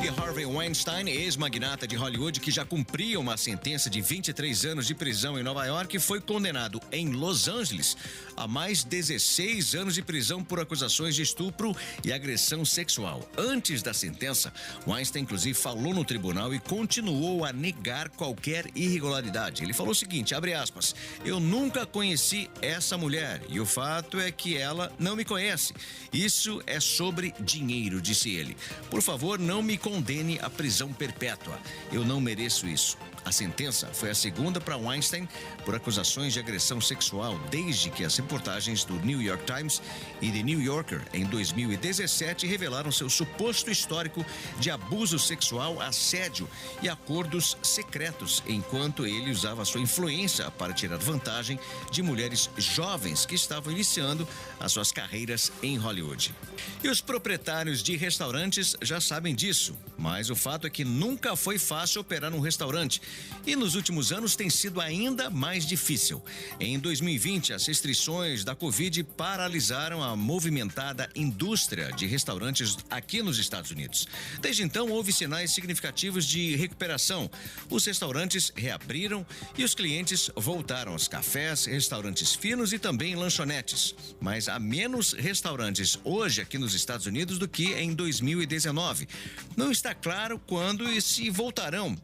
E Harvey Weinstein, ex-magnata de Hollywood, que já cumpria uma sentença de 23 anos de prisão em Nova York, foi condenado em Los Angeles a mais 16 anos de prisão por acusações de estupro e agressão sexual. Antes da sentença, Weinstein, inclusive, falou no tribunal e continuou a negar qualquer irregularidade. Ele falou o seguinte, abre aspas, eu nunca conheci essa mulher e o fato é que ela não me conhece. Isso é sobre dinheiro, disse ele. Por favor, não me condene à prisão perpétua. Eu não mereço isso. A sentença foi a segunda para Weinstein por acusações de agressão sexual desde que as reportagens do New York Times e The New Yorker em 2017 revelaram seu suposto histórico de abuso sexual, assédio e acordos secretos, enquanto ele usava sua influência para tirar vantagem de mulheres jovens que estavam iniciando as suas carreiras em Hollywood. E os proprietários de restaurantes já sabem disso, mas o fato é que nunca foi fácil operar um restaurante. E nos últimos anos tem sido ainda mais difícil. Em 2020, as restrições da Covid paralisaram a movimentada indústria de restaurantes aqui nos Estados Unidos. Desde então, houve sinais significativos de recuperação. Os restaurantes reabriram e os clientes voltaram aos cafés, restaurantes finos e também lanchonetes. Mas há menos restaurantes hoje aqui nos Estados Unidos do que em 2019. Não está fica claro quando e se voltarão.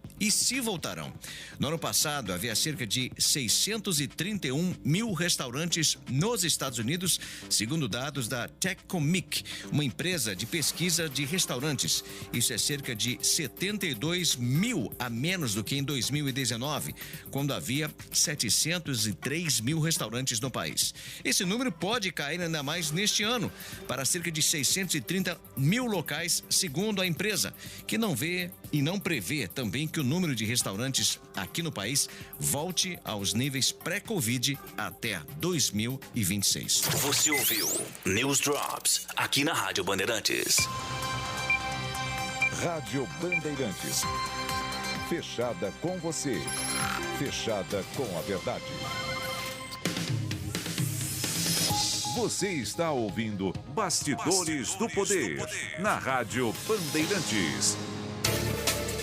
No ano passado, havia cerca de 631 mil restaurantes nos Estados Unidos, segundo dados da Techcomic, uma empresa de pesquisa de restaurantes. Isso é cerca de 72 mil a menos do que em 2019, quando havia 703 mil restaurantes no país. Esse número pode cair ainda mais neste ano, para cerca de 630 mil locais, segundo a empresa, que não vê e não prevê também que o número de restaurantes aqui no país volte aos níveis pré-Covid até 2026.
Você ouviu News Drops aqui na Rádio Bandeirantes.
Rádio Bandeirantes. Fechada com você. Fechada com a verdade. Você está ouvindo Bastidores do Poder, na Rádio Bandeirantes.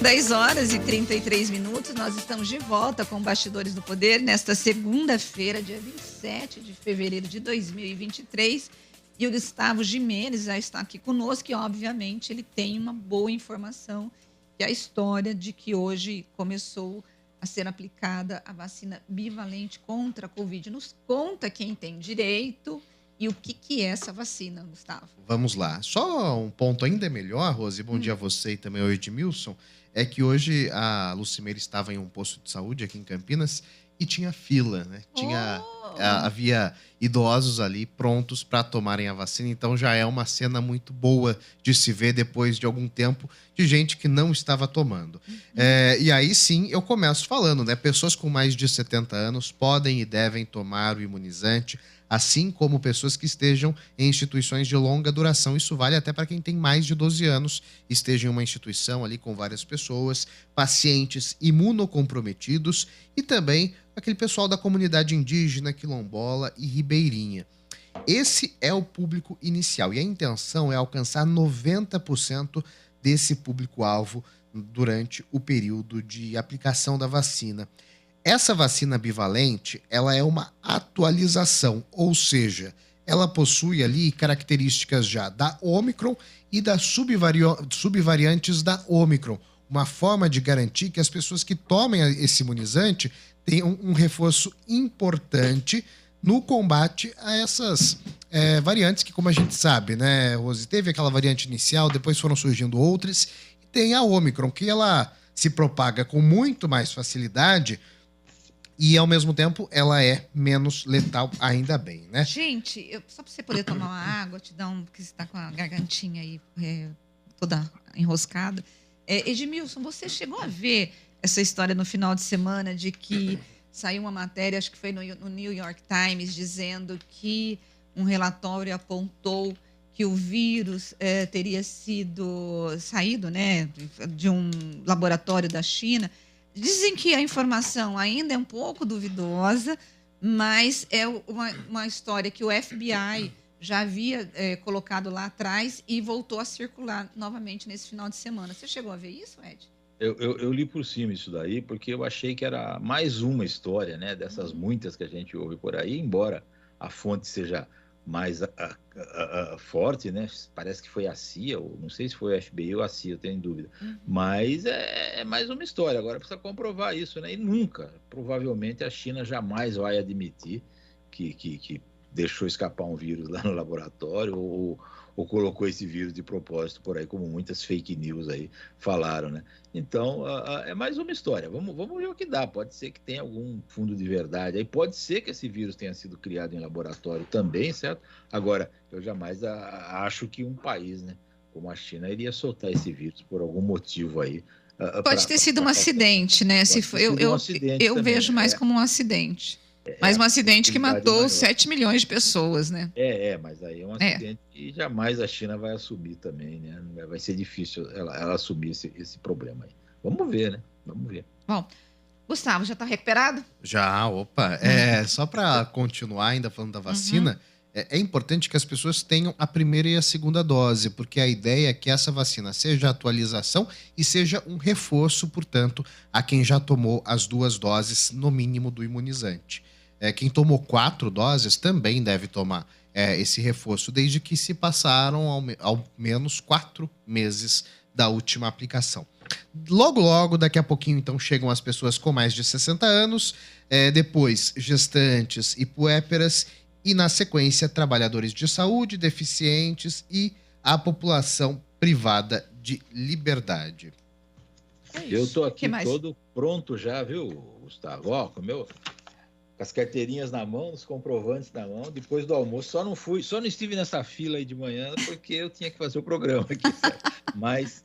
10h33, nós estamos de volta com Bastidores do Poder nesta segunda-feira, dia 27 de fevereiro de 2023. E o Gustavo Gimenez já está aqui conosco e, obviamente, ele tem uma boa informação, que é a história de que hoje começou a ser aplicada a vacina bivalente contra a Covid. Nos conta quem tem direito e o que é essa vacina, Gustavo.
Vamos lá. Só um ponto ainda melhor, Rose, bom dia a você e também ao Edmilson, é que hoje a Lucimeira estava em um posto de saúde aqui em Campinas e tinha fila, né? Havia idosos ali prontos para tomarem a vacina, então já é uma cena muito boa de se ver depois de algum tempo de gente que não estava tomando. E aí sim, eu começo falando, né? Pessoas com mais de 70 anos podem e devem tomar o imunizante, assim como pessoas que estejam em instituições de longa duração. Isso vale até para quem tem mais de 12 anos, esteja em uma instituição ali com várias pessoas, pacientes imunocomprometidos e também aquele pessoal da comunidade indígena, quilombola e ribeirinha. Esse é o público inicial e a intenção é alcançar 90% desse público-alvo durante o período de aplicação da vacina. Essa vacina bivalente, ela é uma atualização, ou seja, ela possui ali características já da Ômicron e das subvariantes da Ômicron, uma forma de garantir que as pessoas que tomem esse imunizante tenham um reforço importante no combate a essas variantes que, como a gente sabe, né, Rose, teve aquela variante inicial, depois foram surgindo outras, e tem a Ômicron, que ela se propaga com muito mais facilidade e, ao mesmo tempo, ela é menos letal, ainda bem, né?
Gente, só para você poder tomar uma água, te dar porque você está com a gargantinha aí toda enroscada. Edmilson, você chegou a ver essa história no final de semana de que saiu uma matéria, acho que foi no New York Times, dizendo que um relatório apontou que o vírus teria saído, né, de um laboratório da China. Dizem que a informação ainda é um pouco duvidosa, mas é uma história que o FBI já havia colocado lá atrás e voltou a circular novamente nesse final de semana. Você chegou a ver isso, Ed?
Eu li por cima isso daí, porque eu achei que era mais uma história, né, dessas muitas que a gente ouve por aí, embora a fonte seja mais forte, né? Parece que foi a CIA, ou não sei se foi a FBI ou a CIA, eu tenho em dúvida. Mas é mais uma história. Agora precisa comprovar isso, né? E nunca, provavelmente, a China jamais vai admitir que deixou escapar um vírus lá no laboratório ou colocou esse vírus de propósito por aí, como muitas fake news aí falaram, né? Então, é mais uma história. Vamos ver o que dá. Pode ser que tenha algum fundo de verdade. Aí pode ser que esse vírus tenha sido criado em laboratório também, certo? Agora, eu jamais acho que um país, né, como a China, iria soltar esse vírus por algum motivo aí.
Pode ter sido um acidente, né? Eu vejo mais como um acidente. Mas um acidente que matou 7 milhões de pessoas, né?
Mas aí é um acidente que jamais a China vai assumir também, né? Vai ser difícil ela assumir esse problema aí. Vamos ver, né? Vamos ver.
Bom, Gustavo, já está recuperado?
Já, opa. Só para continuar ainda falando da vacina, é importante que as pessoas tenham a primeira e a segunda dose, porque a ideia é que essa vacina seja atualização e seja um reforço, portanto, a quem já tomou as 2 doses, no mínimo, do imunizante. Quem tomou 4 doses também deve tomar esse reforço, desde que se passaram ao menos 4 meses da última aplicação. Logo, daqui a pouquinho, então, chegam as pessoas com mais de 60 anos, depois gestantes e puérperas, e na sequência, trabalhadores de saúde, deficientes e a população privada de liberdade.
Eu estou aqui todo pronto já, viu, Gustavo? Ó, com as carteirinhas na mão, os comprovantes na mão, depois do almoço. Só não estive nessa fila aí de manhã porque eu tinha que fazer o programa aqui, certo? Mas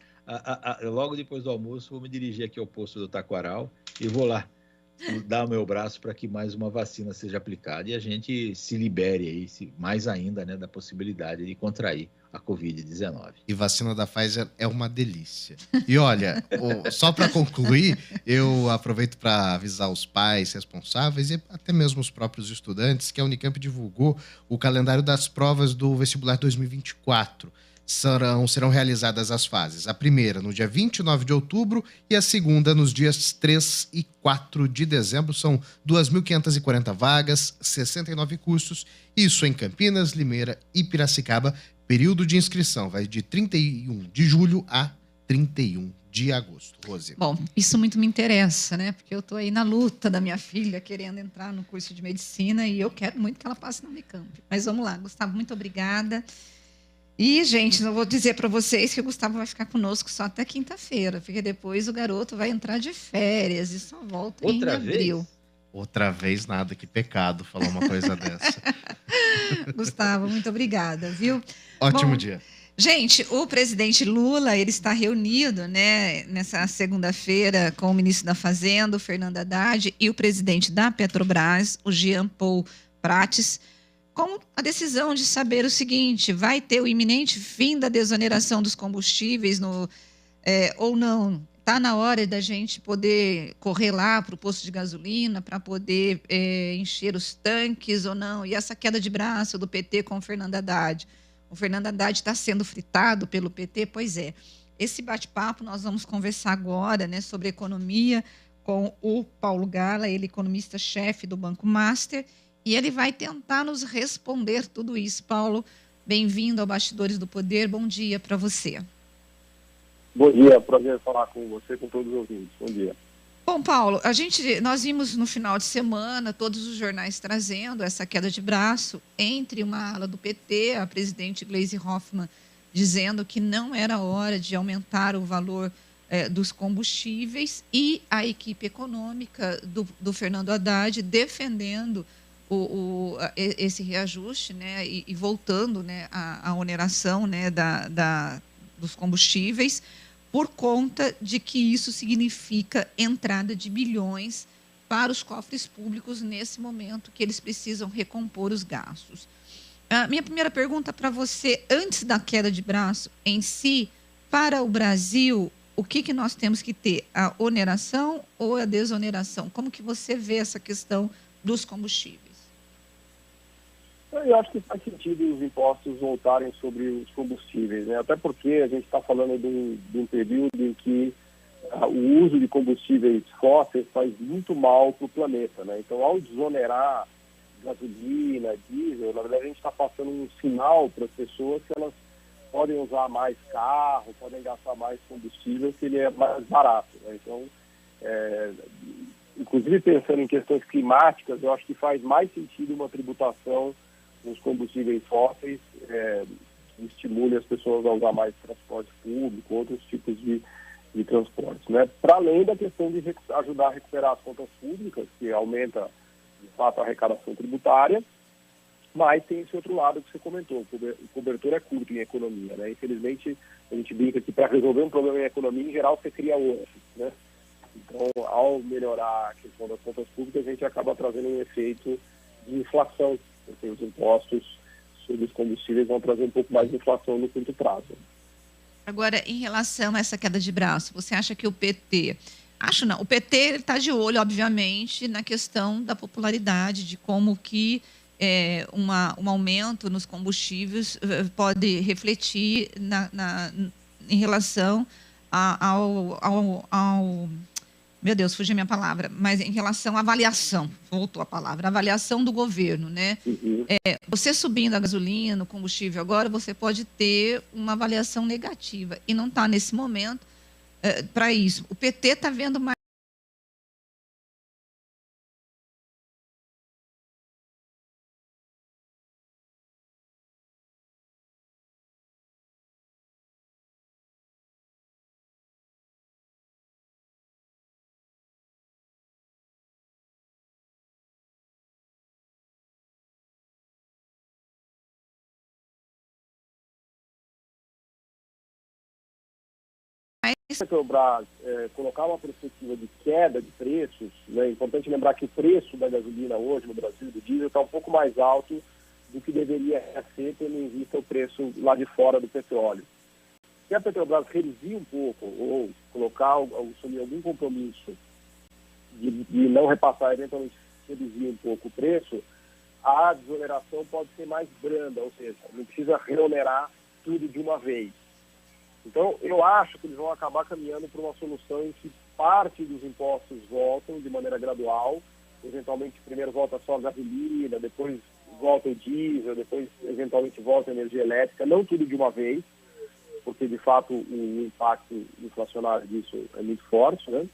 logo depois do almoço vou me dirigir aqui ao posto do Taquaral e vou lá dar o meu braço para que mais uma vacina seja aplicada e a gente se libere aí, mais ainda, né, da possibilidade de contrair a Covid-19.
E vacina da Pfizer é uma delícia. E olha, só para concluir, eu aproveito para avisar os pais responsáveis e até mesmo os próprios estudantes que a Unicamp divulgou o calendário das provas do vestibular 2024. Serão realizadas as fases. A primeira no dia 29 de outubro e a segunda nos dias 3 e 4 de dezembro. São 2.540 vagas, 69 cursos. Isso em Campinas, Limeira e Piracicaba. Período de inscrição vai de 31 de julho a 31 de agosto. Rose.
Bom, isso muito me interessa, né? Porque eu estou aí na luta da minha filha, querendo entrar no curso de medicina e eu quero muito que ela passe na Unicamp. Mas vamos lá, Gustavo, muito obrigada. E, gente, eu vou dizer para vocês que o Gustavo vai ficar conosco só até quinta-feira, porque depois o garoto vai entrar de férias e só volta em abril.
Outra vez nada, que pecado falar uma coisa dessa.
Gustavo, muito obrigada, viu?
Ótimo dia.
Gente, o presidente Lula, ele está reunido, né, nessa segunda-feira com o ministro da Fazenda, o Fernando Haddad, e o presidente da Petrobras, o Jean Paul Prates, com a decisão de saber o seguinte: vai ter o iminente fim da desoneração dos combustíveis ou não? Está na hora da gente poder correr lá para o posto de gasolina para poder encher os tanques ou não? E essa queda de braço do PT com o Fernando Haddad? O Fernando Haddad está sendo fritado pelo PT? Pois é. Esse bate-papo nós vamos conversar agora, né, sobre economia com o Paulo Gala, ele economista-chefe do Banco Master, e ele vai tentar nos responder tudo isso. Paulo, bem-vindo ao Bastidores do Poder. Bom dia para você.
Bom dia, prazer falar com você, com todos os ouvintes. Bom dia.
Bom, Paulo, nós vimos no final de semana todos os jornais trazendo essa queda de braço entre uma ala do PT, a presidente Gleisi Hoffmann, dizendo que não era hora de aumentar o valor dos combustíveis, e a equipe econômica do Fernando Haddad defendendo esse reajuste, né, e voltando, né, a oneração, né, dos combustíveis, por conta de que isso significa entrada de bilhões para os cofres públicos nesse momento que eles precisam recompor os gastos. A minha primeira pergunta para você, antes da queda de braço em si, para o Brasil, o que nós temos que ter? A oneração ou a desoneração? Como que você vê essa questão dos combustíveis?
Eu acho que faz sentido os impostos voltarem sobre os combustíveis, né? Até porque a gente está falando de um período em que o uso de combustíveis fósseis faz muito mal para o planeta, né? Então, ao desonerar gasolina, diesel, na verdade a gente está passando um sinal para as pessoas que elas podem usar mais carro, podem gastar mais combustível, que ele é mais barato, né? Então, inclusive pensando em questões climáticas, eu acho que faz mais sentido uma tributação nos combustíveis fósseis, que estimule as pessoas a usar mais transporte público, outros tipos de transporte, né? Para além da questão de ajudar a recuperar as contas públicas, que aumenta, de fato, a arrecadação tributária, mas tem esse outro lado que você comentou, o cobertor é curto em economia, né? Infelizmente, a gente brinca que para resolver um problema em economia, em geral, você cria outro, né? Então, ao melhorar a questão das contas públicas, a gente acaba trazendo um efeito de inflação, porque os impostos sobre os combustíveis vão trazer um pouco mais de inflação no curto prazo.
Agora, em relação a essa queda de braço, você acha que o PT... Acho não. O PT está de olho, obviamente, na questão da popularidade, de como que um aumento nos combustíveis pode refletir em relação Meu Deus, fugiu minha palavra, mas em relação à avaliação, voltou a palavra, avaliação do governo, né? Você subindo a gasolina, o combustível agora, você pode ter uma avaliação negativa e não está nesse momento para isso. O PT está vendo mais
A Petrobras colocar uma perspectiva de queda de preços, né? É importante lembrar que o preço da gasolina hoje no Brasil, do diesel, está um pouco mais alto do que deveria ser, tendo em vista o preço lá de fora do petróleo. Se a Petrobras reduzir um pouco, ou colocar, assumir algum compromisso de não repassar, eventualmente reduzir um pouco o preço, a desoneração pode ser mais branda, ou seja, não precisa reonerar tudo de uma vez. Então, eu acho que eles vão acabar caminhando para uma solução em que parte dos impostos voltam de maneira gradual, eventualmente primeiro volta só a gasolina, depois volta o diesel, depois eventualmente volta a energia elétrica, não tudo de uma vez, porque de fato o impacto inflacionário disso é muito forte, né?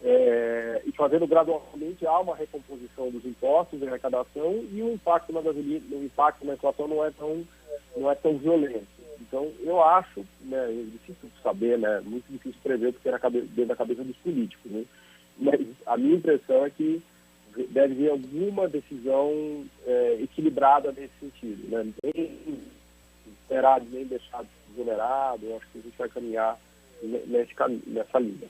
E fazendo gradualmente há uma recomposição dos impostos de arrecadação e o impacto na gasolina, o impacto na inflação não é tão violento. Então, eu acho, né, é difícil saber, né, muito difícil prever porque é dentro da cabeça dos políticos, né? Mas a minha impressão é que deve vir alguma decisão equilibrada nesse sentido, né? Nem esperar, nem deixar desonerado. Eu acho que a gente vai caminhar nessa linha.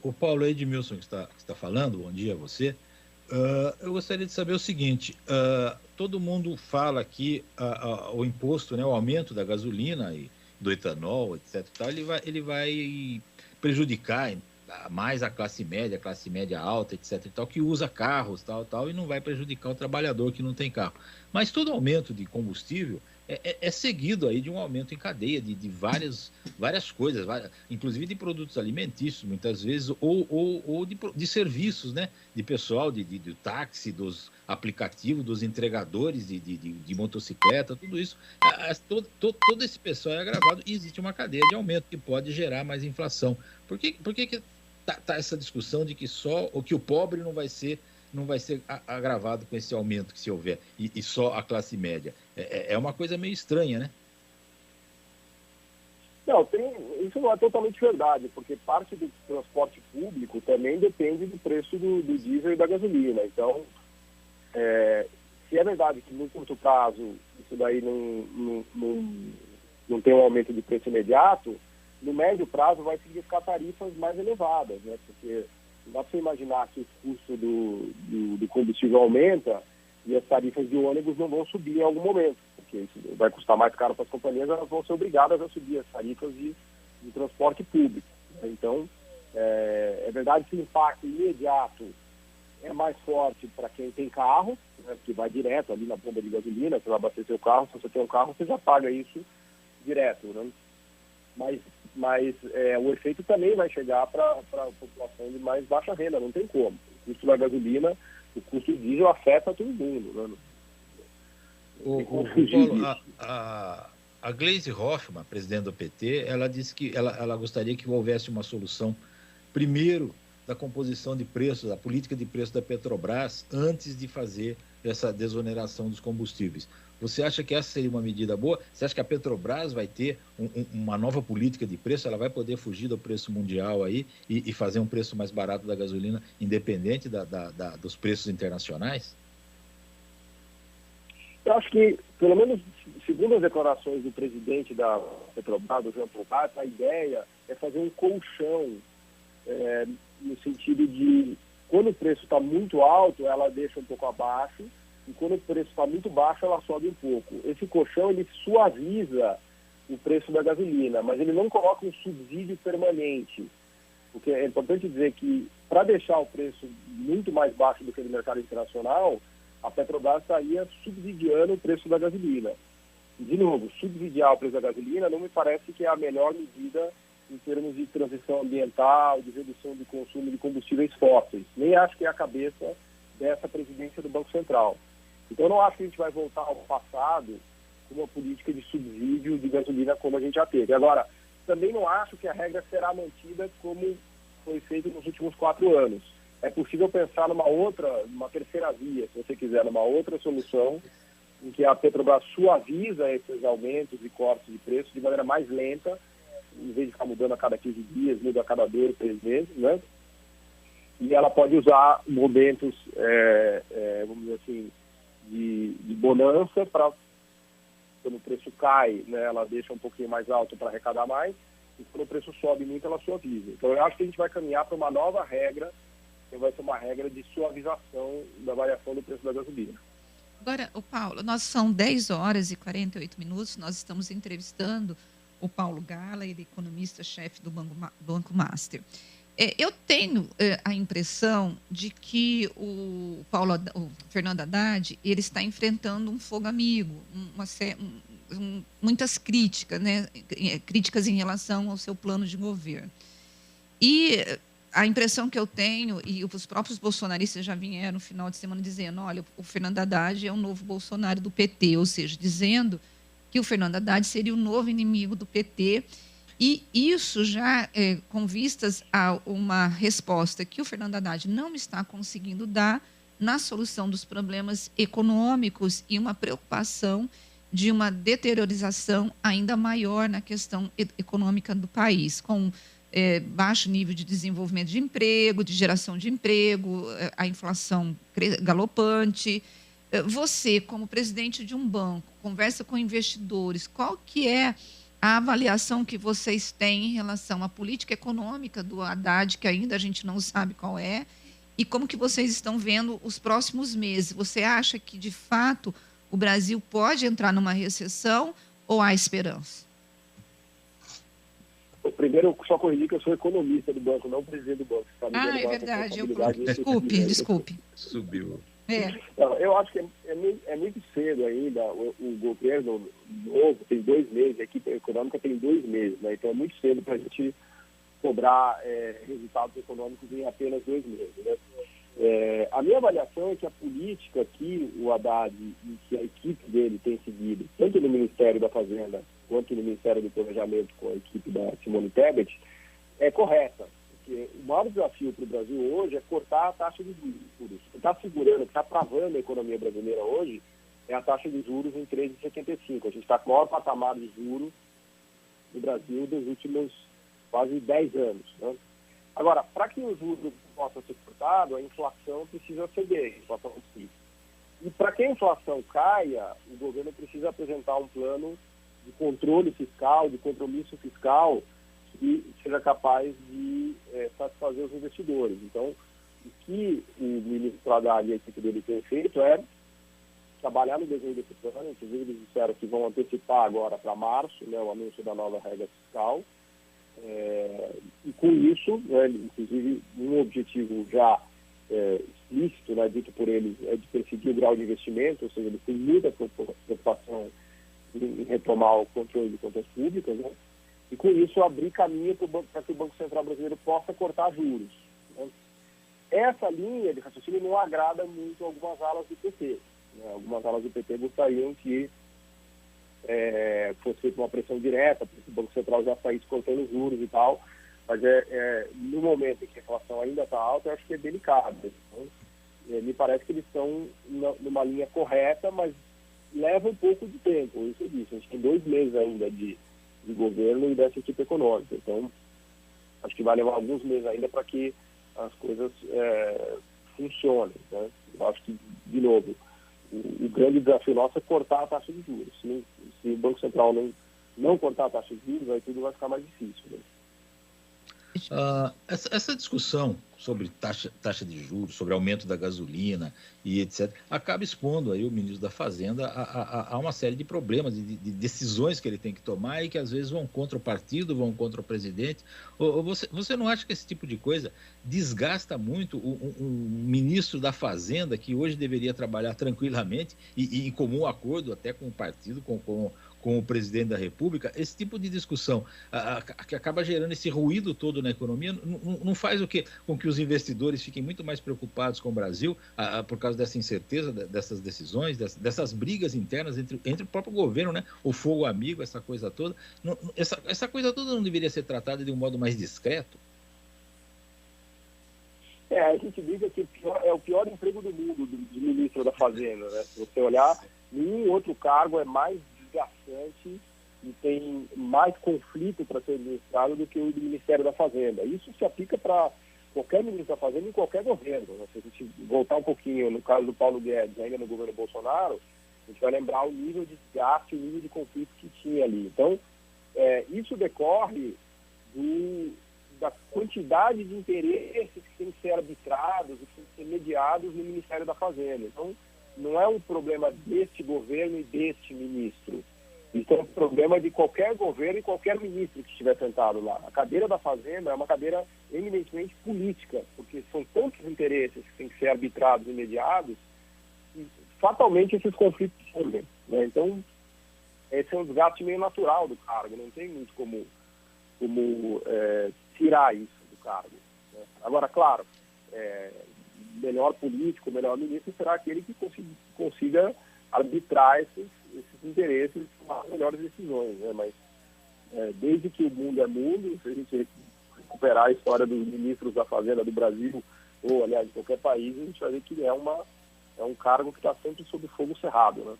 O Paulo Edmilson que está falando, bom dia a você. Eu gostaria de saber o seguinte, todo mundo fala que o imposto, né, o aumento da gasolina e do etanol, etc. Tal, ele vai prejudicar mais a classe média alta, etc. Tal, que usa carros, tal, e não vai prejudicar o trabalhador que não tem carro. Mas todo aumento de combustível é seguido aí de um aumento em cadeia de várias coisas, inclusive de produtos alimentícios, muitas vezes, ou de serviços, né? De pessoal, de táxi, dos aplicativos, dos entregadores de motocicleta, tudo isso. Todo esse pessoal é agravado e existe uma cadeia de aumento que pode gerar mais inflação. Por que tá essa discussão de que que o pobre não vai ser agravado com esse aumento que se houver, e só a classe média? É uma coisa meio estranha, né?
Não, isso não é totalmente verdade, porque parte do transporte público também depende do preço do diesel e da gasolina. Então, se é verdade que no curto prazo isso daí não tem um aumento de preço imediato, no médio prazo vai significar tarifas mais elevadas, né? Porque não dá para você imaginar que o custo do combustível aumenta e as tarifas de ônibus não vão subir em algum momento, porque isso vai custar mais caro para as companhias, elas vão ser obrigadas a subir as tarifas de transporte público. Então, é verdade que o impacto imediato é mais forte para quem tem carro, né, que vai direto ali na bomba de gasolina, você vai abastecer o carro, se você tem um carro, você já paga isso direto, né? Mas o efeito também vai chegar para a população de mais baixa renda, não tem como. O custo da gasolina, o custo do diesel afeta todo mundo. Né?
Paulo, a Gleisi Hoffmann, presidente do PT, ela disse que ela gostaria que houvesse uma solução, primeiro, da composição de preços, da política de preço da Petrobras, antes de fazer essa desoneração dos combustíveis. Você acha que essa seria uma medida boa? Você acha que a Petrobras vai ter uma nova política de preço? Ela vai poder fugir do preço mundial aí e fazer um preço mais barato da gasolina, independente dos preços internacionais?
Eu acho que, pelo menos segundo as declarações do presidente da Petrobras, do Jean Paul, a ideia é fazer um colchão, no sentido de, quando o preço está muito alto, ela deixa um pouco abaixo, e quando o preço está muito baixo, ela sobe um pouco. Esse colchão, ele suaviza o preço da gasolina, mas ele não coloca um subsídio permanente. Porque é importante dizer que, para deixar o preço muito mais baixo do que no mercado internacional, a Petrobras estaria subsidiando o preço da gasolina. De novo, subsidiar o preço da gasolina não me parece que é a melhor medida em termos de transição ambiental, de redução do consumo de combustíveis fósseis. Nem acho que é a cabeça dessa presidência do Banco Central. Então, eu não acho que a gente vai voltar ao passado com uma política de subsídio de gasolina como a gente já teve. Agora, também não acho que a regra será mantida como foi feito nos últimos 4 anos. É possível pensar numa terceira via, se você quiser, numa outra solução, em que a Petrobras suaviza esses aumentos e cortes de preço de maneira mais lenta, em vez de ficar mudando a cada 15 dias, muda a cada 2, 3 meses, né? E ela pode usar momentos, vamos dizer assim, de bonança para, quando o preço cai, né, ela deixa um pouquinho mais alto para arrecadar mais, e quando o preço sobe muito, ela suaviza. Então, eu acho que a gente vai caminhar para uma nova regra, que vai ser uma regra de suavização da variação do preço da gasolina.
Agora, Paulo, nós são 10 horas e 48 minutos, nós estamos entrevistando o Paulo Gala, ele é economista-chefe do Banco Master. Eu tenho a impressão de que o Fernando Haddad, ele está enfrentando um fogo amigo, muitas críticas, né? Críticas em relação ao seu plano de governo. E a impressão que eu tenho, e os próprios bolsonaristas já vieram no final de semana dizendo, olha, o Fernando Haddad é o novo Bolsonaro do PT, ou seja, dizendo que o Fernando Haddad seria o novo inimigo do PT, e isso já com vistas a uma resposta que o Fernando Haddad não está conseguindo dar na solução dos problemas econômicos e uma preocupação de uma deteriorização ainda maior na questão econômica do país, com baixo nível de desenvolvimento de emprego, de geração de emprego, a inflação galopante. Você, como presidente de um banco, conversa com investidores, qual que é a avaliação que vocês têm em relação à política econômica do Haddad, que ainda a gente não sabe qual é, e como que vocês estão vendo os próximos meses? Você acha que, de fato, o Brasil pode entrar numa recessão ou há esperança?
Primeiro, só corrigir que eu sou economista do banco, não presidente do banco.
É verdade. Desculpe.
Subiu.
Não, eu acho que é muito cedo ainda. O governo novo tem 2 meses, a equipe econômica tem 2 meses, né? Então é muito cedo para a gente cobrar resultados econômicos em apenas 2 meses, né? A minha avaliação é que a política que o Haddad e que a equipe dele tem seguido, tanto no Ministério da Fazenda quanto no Ministério do Planejamento com a equipe da Simone Tebet, é correta. Porque o maior desafio para o Brasil hoje é cortar a taxa de juros. O que está segurando, o que está travando a economia brasileira hoje é a taxa de juros em 13,75. A gente está com o maior patamar de juros no Brasil dos últimos quase 10 anos, né? Agora, para que o juros possa ser cortado, a inflação precisa ceder, a inflação precisa. E para que a inflação caia, o governo precisa apresentar um plano de controle fiscal, de compromisso fiscal, que seja capaz de satisfazer os investidores. Então, o que o ministro Haddad e a equipe dele tem feito é trabalhar no desenho desse plano. Inclusive, eles disseram que vão antecipar agora para março, né, o anúncio da nova regra fiscal. E com isso, né, inclusive, um objetivo já explícito, né, dito por eles, é de perseguir o grau de investimento, ou seja, eles têm muita preocupação em retomar o controle de contas públicas, né? E com isso abrir caminho para que o Banco Central brasileiro possa cortar juros, né? Essa linha de raciocínio não agrada muito algumas alas do PT, né? Algumas alas do PT gostariam que fosse feita uma pressão direta, porque o Banco Central já saísse cortando juros e tal, mas no momento em que a inflação ainda está alta, eu acho que é delicado. Então, me parece que eles estão numa linha correta, mas leva um pouco de tempo, isso eu disse. A gente tem 2 meses ainda de governo e dessa equipe econômica. Então, acho que vai levar alguns meses ainda para que as coisas funcionem, né? Eu acho que, de novo, o grande desafio nosso é cortar a taxa de juros. Se o Banco Central não cortar a taxa de juros, aí tudo vai ficar mais difícil, né?
Essa discussão sobre taxa de juros, sobre aumento da gasolina e etc., acaba expondo aí o ministro da Fazenda a uma série de problemas, de decisões que ele tem que tomar e que às vezes vão contra o partido, vão contra o presidente. Você não acha que esse tipo de coisa desgasta muito um ministro da Fazenda que hoje deveria trabalhar tranquilamente e em comum acordo até com o partido, com com o presidente da República, esse tipo de discussão que acaba gerando esse ruído todo na economia, não faz com que os investidores fiquem muito mais preocupados com o Brasil por causa dessa incerteza, dessas decisões, dessas brigas internas entre o próprio governo, né? O fogo amigo, essa coisa toda. Essa coisa toda não deveria ser tratada de um modo mais discreto?
A gente diz que é o pior emprego do mundo, de ministro da Fazenda, né? Se você olhar, nenhum outro cargo é mais desgastante e tem mais conflito para ser administrado do que o do Ministério da Fazenda. Isso se aplica para qualquer ministro da Fazenda em qualquer governo, né? Se a gente voltar um pouquinho no caso do Paulo Guedes, ainda no governo Bolsonaro, a gente vai lembrar o nível de desgaste, o nível de conflito que tinha ali. Então, isso decorre da quantidade de interesses que têm que ser arbitrados e que têm que ser mediados no Ministério da Fazenda. Então, não é um problema deste governo e deste ministro. Isso é um problema de qualquer governo e qualquer ministro que estiver sentado lá. A cadeira da Fazenda é uma cadeira eminentemente política, porque são tantos interesses que têm que ser arbitrados e mediados que fatalmente esses conflitos surgem, né? Então, esse é um desgaste meio natural do cargo, não tem muito como tirar isso do cargo, né? Agora, claro, melhor político, melhor ministro será aquele que consiga arbitrar esses interesses e tomar as melhores decisões, né? Mas desde que o mundo é mundo, se a gente recuperar a história dos ministros da Fazenda do Brasil, ou aliás de qualquer país, a gente vai ver que é um cargo que está sempre sob fogo cerrado, né?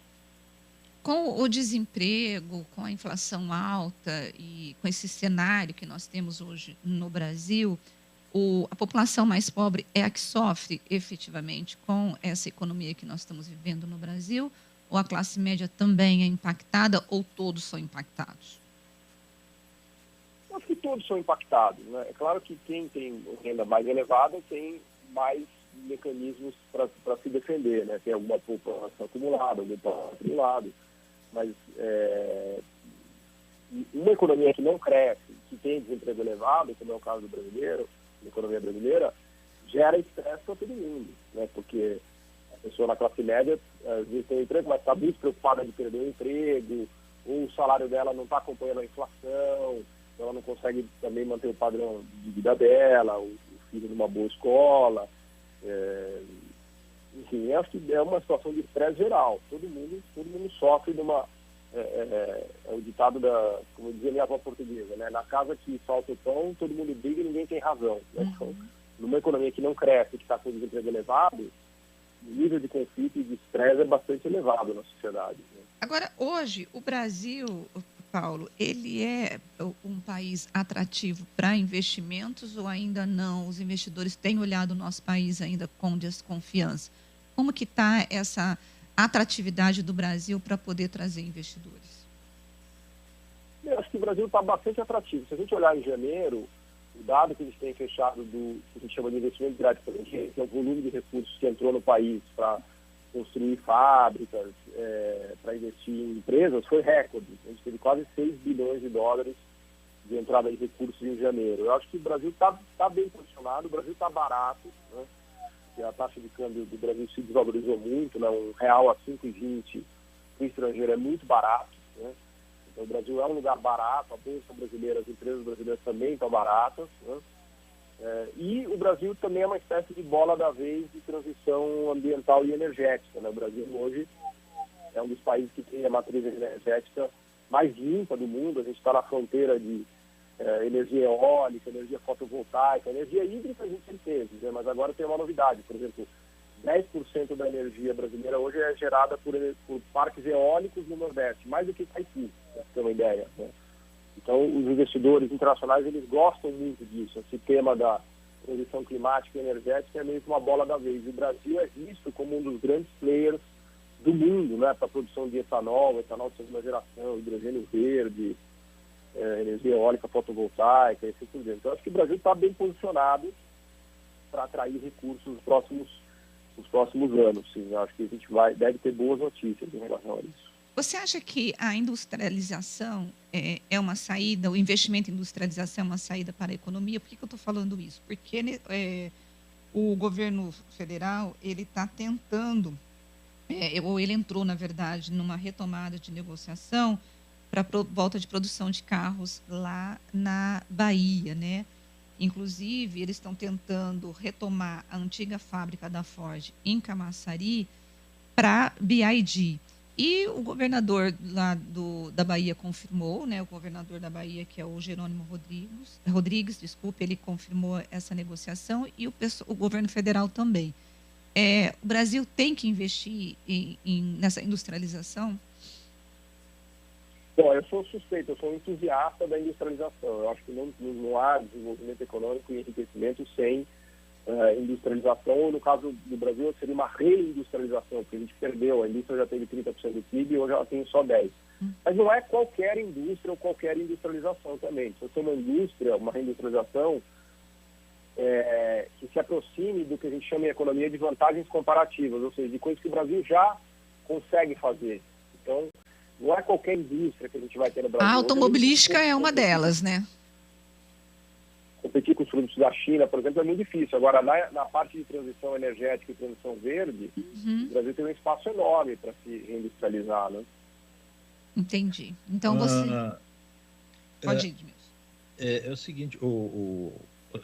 Com o desemprego, com a inflação alta e com esse cenário que nós temos hoje no Brasil, a população mais pobre é a que sofre efetivamente com essa economia que nós estamos vivendo no Brasil? Ou a classe média também é impactada ou todos são impactados?
Eu acho que todos são impactados, né? É claro que quem tem renda mais elevada tem mais mecanismos para se defender, né? Tem alguma poupança acumulada, algum poupança acumulado. Mas uma economia que não cresce, que tem desemprego elevado, como é o caso do brasileiro, da economia brasileira, gera estresse para todo mundo, né? Porque a pessoa na classe média às vezes tem um emprego, mas está muito preocupada de perder o emprego, ou o salário dela não está acompanhando a inflação, ela não consegue também manter o padrão de vida dela, o filho numa boa escola. Enfim, acho que é uma situação de estresse geral. Todo mundo sofre de uma... É o ditado como dizia minha avó portuguesa, né? Na casa que falta o pão, todo mundo briga e ninguém tem razão, né? Então, numa economia que não cresce, que está com desemprego elevado, o nível de conflito e de estresse é bastante elevado na sociedade, né?
Agora, hoje, o Brasil, Paulo, ele é um país atrativo para investimentos ou ainda não? Os investidores têm olhado o nosso país ainda com desconfiança. Como que está essa atratividade do Brasil para poder trazer investidores?
Eu acho que o Brasil está bastante atrativo. Se a gente olhar em janeiro, o dado que a gente tem fechado do que a gente chama de investimento direto estrangeiro, que é o volume de recursos que entrou no país para construir fábricas, para investir em empresas, foi recorde. A gente teve quase 6 bilhões de dólares de entrada de recursos em janeiro. Eu acho que o Brasil está bem posicionado, o Brasil está barato, né? A taxa de câmbio do Brasil se desvalorizou muito, né? Um real a 5,20 para o estrangeiro é muito barato, né? Então o Brasil é um lugar barato, a bolsa brasileira, as empresas brasileiras também estão baratas, né? E o Brasil também é uma espécie de bola da vez de transição ambiental e energética, né? O Brasil hoje é um dos países que tem a matriz energética mais limpa do mundo. A gente está na fronteira de energia eólica, energia fotovoltaica, energia hídrica a gente sempre teve, né? Mas agora tem uma novidade. Por exemplo, 10% da energia brasileira hoje é gerada por parques eólicos no Nordeste, mais do que Itaipu, para ter uma ideia, né? Então, os investidores internacionais, eles gostam muito disso. Esse tema da transição climática e energética é meio que uma bola da vez. O Brasil é visto como um dos grandes players do mundo, né, para a produção de etanol de segunda geração, hidrogênio verde, energia eólica fotovoltaica, e assim por diante. Então, acho que o Brasil está bem posicionado para atrair recursos nos próximos anos. Sim. Acho que a gente deve ter boas notícias em relação a isso.
Você acha que a industrialização é uma saída, o investimento em industrialização é uma saída para a economia? Por que eu estou falando isso? Porque o governo federal ele está tentando, ou ele entrou, na verdade, numa retomada de negociação para volta de produção de carros lá na Bahia, né? Inclusive, eles estão tentando retomar a antiga fábrica da Ford em Camaçari para BYD. E o governador lá da Bahia confirmou, né? O governador da Bahia, que é o Jerônimo Rodrigues, ele confirmou essa negociação, e o governo federal também. O Brasil tem que investir nessa industrialização?
Bom, eu sou suspeito, eu sou um entusiasta da industrialização. Eu acho que não há desenvolvimento econômico e enriquecimento sem industrialização, ou no caso do Brasil seria uma reindustrialização, porque a gente perdeu, a indústria já teve 30% do PIB e hoje ela tem só 10%. Mas não é qualquer indústria ou qualquer industrialização também. Se você tem uma indústria, uma reindustrialização que se aproxime do que a gente chama em economia de vantagens comparativas, ou seja, de coisas que o Brasil já consegue fazer. Então, não é qualquer indústria que a gente vai ter no Brasil.
A automobilística é uma delas, né?
Competir com os produtos da China, por exemplo, é muito difícil. Agora, na parte de transição energética e transição verde, o Brasil tem um espaço enorme para se reindustrializar, né?
Entendi. Então, você... Pode ir,
é o seguinte, o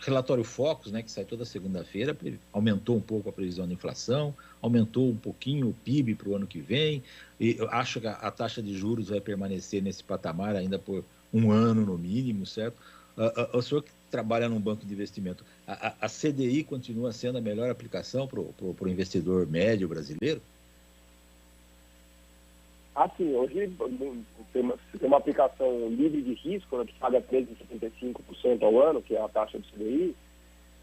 relatório Focus, né, que sai toda segunda-feira, aumentou um pouco a previsão de inflação, aumentou um pouquinho o PIB para o ano que vem, e eu acho que a taxa de juros vai permanecer nesse patamar ainda por um ano no mínimo, certo? O senhor que trabalha num banco de investimento, a CDI continua sendo a melhor aplicação para o investidor médio brasileiro?
Sim, hoje tem uma aplicação livre de risco, né, que paga 13,75% ao ano, que é a taxa do CDI,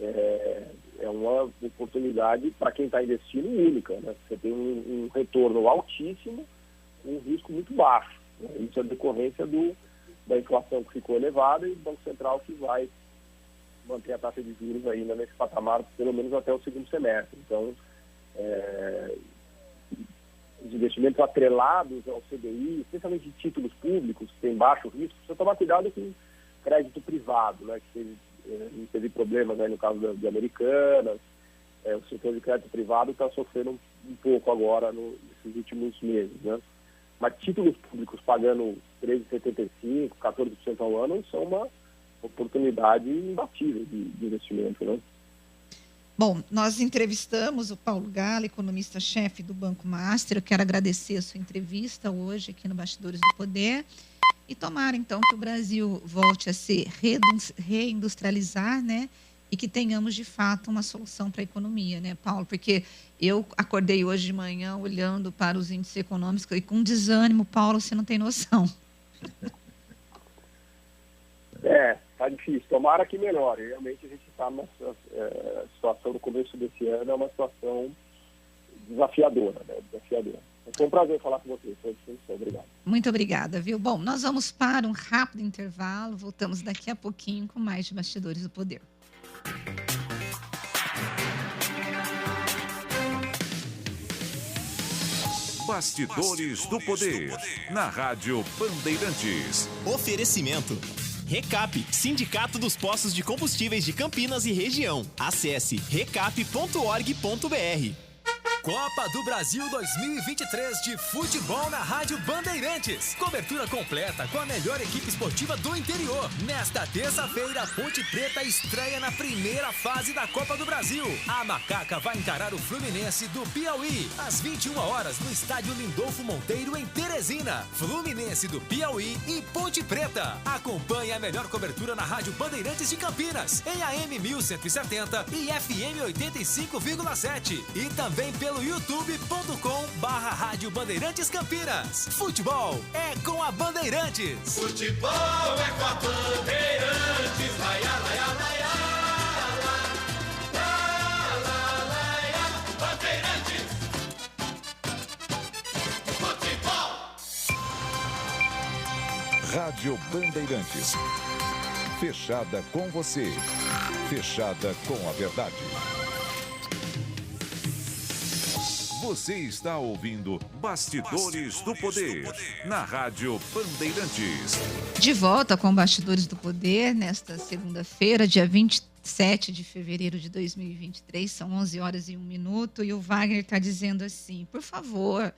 é uma oportunidade para quem está investindo única, né? Você tem um retorno altíssimo, um risco muito baixo, né? Isso é decorrência da inflação que ficou elevada e do Banco Central que vai manter a taxa de juros ainda nesse patamar, pelo menos até o segundo semestre. Então, os investimentos atrelados ao CDI, especialmente de títulos públicos, que tem baixo risco, precisa tomar cuidado com crédito privado, né, que teve problemas, né, no caso de Americanas. O setor de crédito privado está sofrendo um pouco agora nesses últimos meses, né? Mas títulos públicos pagando 13,75%, 14% ao ano são uma oportunidade imbatível de investimento, né?
Bom, nós entrevistamos o Paulo Gala, economista-chefe do Banco Master. Eu quero agradecer a sua entrevista hoje aqui no Bastidores do Poder e tomara, então, que o Brasil volte a se reindustrializar, né? E que tenhamos, de fato, uma solução para a economia, né, Paulo? Porque eu acordei hoje de manhã olhando para os índices econômicos e com desânimo, Paulo, você não tem noção.
Tá difícil. Tomara que melhore. Realmente a gente está numa situação no começo desse ano, é uma situação desafiadora, né? Desafiadora. Foi um prazer falar com vocês. Obrigado.
Muito obrigada, viu? Bom, nós vamos para um rápido intervalo. Voltamos daqui a pouquinho com mais de Bastidores do Poder.
Bastidores do Poder, na Rádio Bandeirantes.
Oferecimento. Recap, Sindicato dos Postos de Combustíveis de Campinas e Região. Acesse recap.org.br.
Copa do Brasil 2023 de futebol na Rádio Bandeirantes. Cobertura completa com a melhor equipe esportiva do interior. Nesta terça-feira, a Ponte Preta estreia na primeira fase da Copa do Brasil. A Macaca vai encarar o Fluminense do Piauí às 21 horas no estádio Lindolfo Monteiro, em Teresina. Fluminense do Piauí e Ponte Preta. Acompanhe a melhor cobertura na Rádio Bandeirantes de Campinas, em AM 1170 e FM 85,7. E também pelo youtube.com/Rádio Bandeirantes Campinas. Futebol é com a Bandeirantes.
Futebol é com a Bandeirantes. Laia, laia, laia, laia, Bandeirantes. Futebol.
Rádio Bandeirantes. Fechada com você. Fechada com a verdade. Você está ouvindo Bastidores do Poder, na Rádio Bandeirantes.
De volta com Bastidores do Poder, nesta segunda-feira, dia 27 de fevereiro de 2023, são 11 horas e 1 minuto, e o Wagner está dizendo assim: por favor,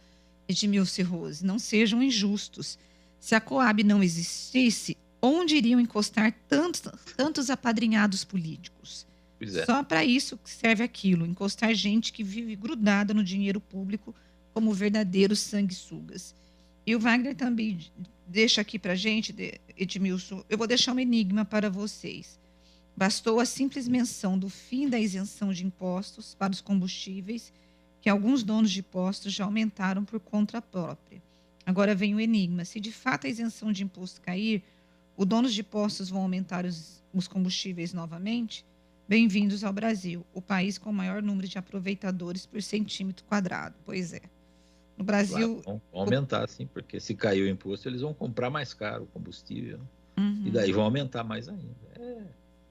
Edmilson e Rose, não sejam injustos. Se a Coab não existisse, onde iriam encostar tantos apadrinhados políticos?
Pois é.
Só para isso que serve aquilo, encostar gente que vive grudada no dinheiro público como verdadeiros sanguessugas. E o Wagner também deixa aqui para a gente, Edmilson, eu vou deixar um enigma para vocês. Bastou a simples menção do fim da isenção de impostos para os combustíveis, que alguns donos de postos já aumentaram por conta própria. Agora vem o enigma. Se de fato a isenção de imposto cair, os donos de postos vão aumentar os combustíveis novamente? Bem-vindos ao Brasil, o país com o maior número de aproveitadores por centímetro quadrado. Pois é. No Brasil...
Claro, vão aumentar, sim, porque se cair o imposto, eles vão comprar mais caro o combustível. E daí vão aumentar mais ainda.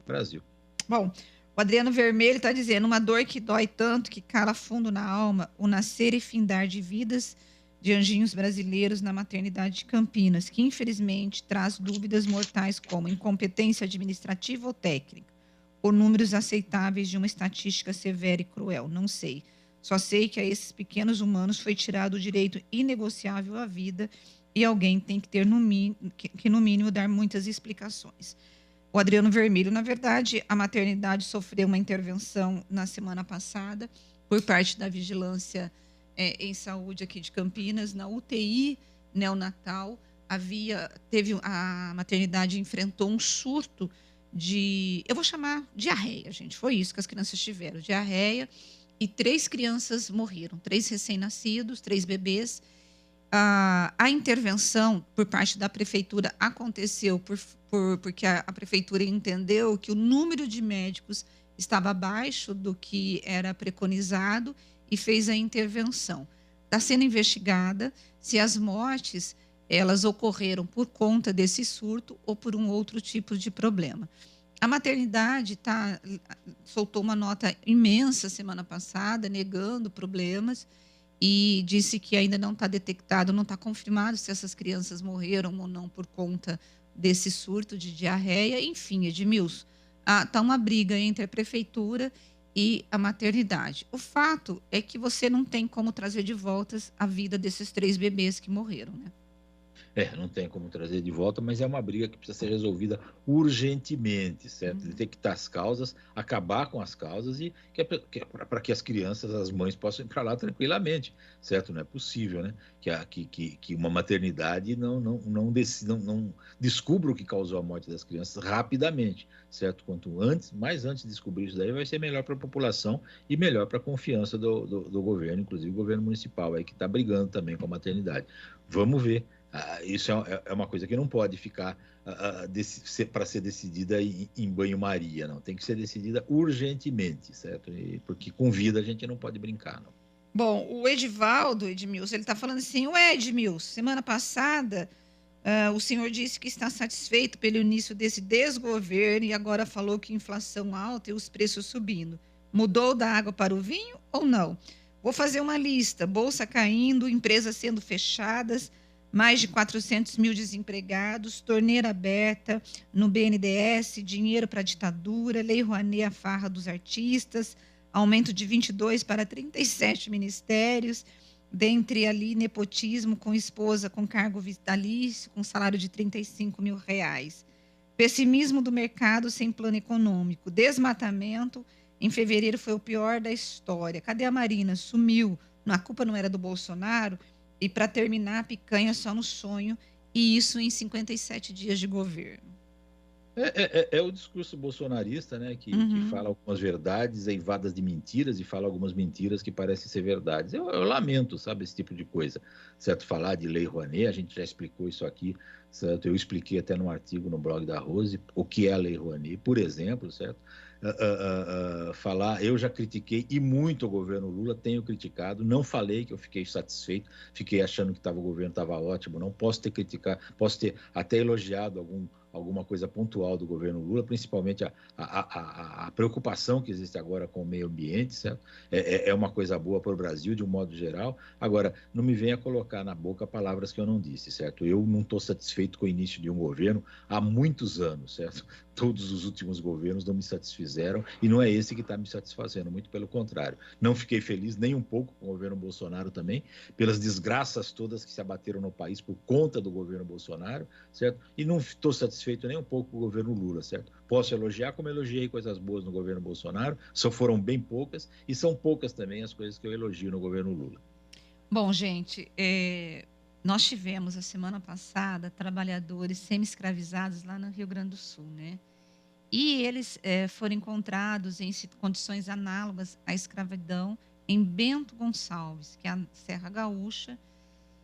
Brasil.
Bom, o Adriano Vermelho está dizendo, uma dor que dói tanto, que cala fundo na alma, o nascer e findar de vidas de anjinhos brasileiros na maternidade de Campinas, que infelizmente traz dúvidas mortais como incompetência administrativa ou técnica, ou números aceitáveis de uma estatística severa e cruel, não sei. Só sei que a esses pequenos humanos foi tirado o direito inegociável à vida e alguém tem que ter, no mínimo, dar muitas explicações. O Adriano Vermelho, na verdade, a maternidade sofreu uma intervenção na semana passada por parte da Vigilância em Saúde aqui de Campinas, na UTI neonatal. A maternidade enfrentou um surto de, eu vou chamar diarreia, gente, foi isso que as crianças tiveram, diarreia, e 3 crianças morreram, 3 recém-nascidos, 3 bebês. A intervenção por parte da prefeitura aconteceu porque a prefeitura entendeu que o número de médicos estava abaixo do que era preconizado e fez a intervenção. Está sendo investigada se as mortes elas ocorreram por conta desse surto ou por um outro tipo de problema. A maternidade soltou uma nota imensa semana passada, negando problemas, e disse que ainda não está detectado, não está confirmado se essas crianças morreram ou não por conta desse surto de diarreia. Enfim, Edmilson, está uma briga entre a prefeitura e a maternidade. O fato é que você não tem como trazer de volta a vida desses 3 bebês que morreram, né?
Não tem como trazer de volta, mas é uma briga que precisa ser resolvida urgentemente, certo? Detectar as causas, acabar com as causas e para que as crianças, as mães possam ir para lá tranquilamente, certo? Não é possível, né? Que uma maternidade não descubra o que causou a morte das crianças rapidamente, certo? Quanto antes, mais antes de descobrir isso daí, vai ser melhor para a população e melhor para a confiança do governo, inclusive o governo municipal, aí que está brigando também com a maternidade. Vamos ver. Isso é uma coisa que não pode ficar para ser decidida em banho-maria, não. Tem que ser decidida urgentemente, certo? Porque com vida a gente não pode brincar, não.
Bom, o Edivaldo, Edmilson, ele está falando assim, Edmilson, semana passada o senhor disse que está satisfeito pelo início desse desgoverno e agora falou que inflação alta e os preços subindo. Mudou da água para o vinho ou não? Vou fazer uma lista, bolsa caindo, empresas sendo fechadas, mais de 400 mil desempregados, torneira aberta no BNDES, dinheiro para a ditadura, Lei Rouanet, a farra dos artistas, aumento de 22 para 37 ministérios, dentre ali nepotismo com esposa com cargo vitalício, com salário de 35 mil reais. Pessimismo do mercado sem plano econômico, desmatamento, em fevereiro foi o pior da história. Cadê a Marina? Sumiu. A culpa não era do Bolsonaro? E, para terminar, a picanha só no sonho, e isso em 57 dias de governo.
É o discurso bolsonarista, né, que fala algumas verdades eivadas de mentiras e fala algumas mentiras que parecem ser verdades. Eu lamento, sabe, esse tipo de coisa, certo? Falar de Lei Rouanet, a gente já explicou isso aqui, certo? Eu expliquei até num artigo no blog da Rose o que é a Lei Rouanet, por exemplo, certo? Eu já critiquei e muito o governo Lula, tenho criticado, não falei que eu fiquei satisfeito, fiquei achando que o governo estava ótimo, não posso ter criticado, posso ter até elogiado alguma coisa pontual do governo Lula, principalmente a preocupação que existe agora com o meio ambiente, certo? É uma coisa boa para o Brasil, de um modo geral. Agora, não me venha colocar na boca palavras que eu não disse, certo? Eu não estou satisfeito com o início de um governo há muitos anos, certo? Todos os últimos governos não me satisfizeram e não é esse que está me satisfazendo, muito pelo contrário. Não fiquei feliz nem um pouco com o governo Bolsonaro também, pelas desgraças todas que se abateram no país por conta do governo Bolsonaro, certo? E não estou satisfeito nem um pouco com o governo Lula, certo? Posso elogiar como elogiei coisas boas no governo Bolsonaro, só foram bem poucas e são poucas também as coisas que eu elogio no governo Lula.
Bom, gente, nós tivemos a semana passada trabalhadores semi-escravizados lá no Rio Grande do Sul, né? E eles foram encontrados em condições análogas à escravidão em Bento Gonçalves, que é a Serra Gaúcha,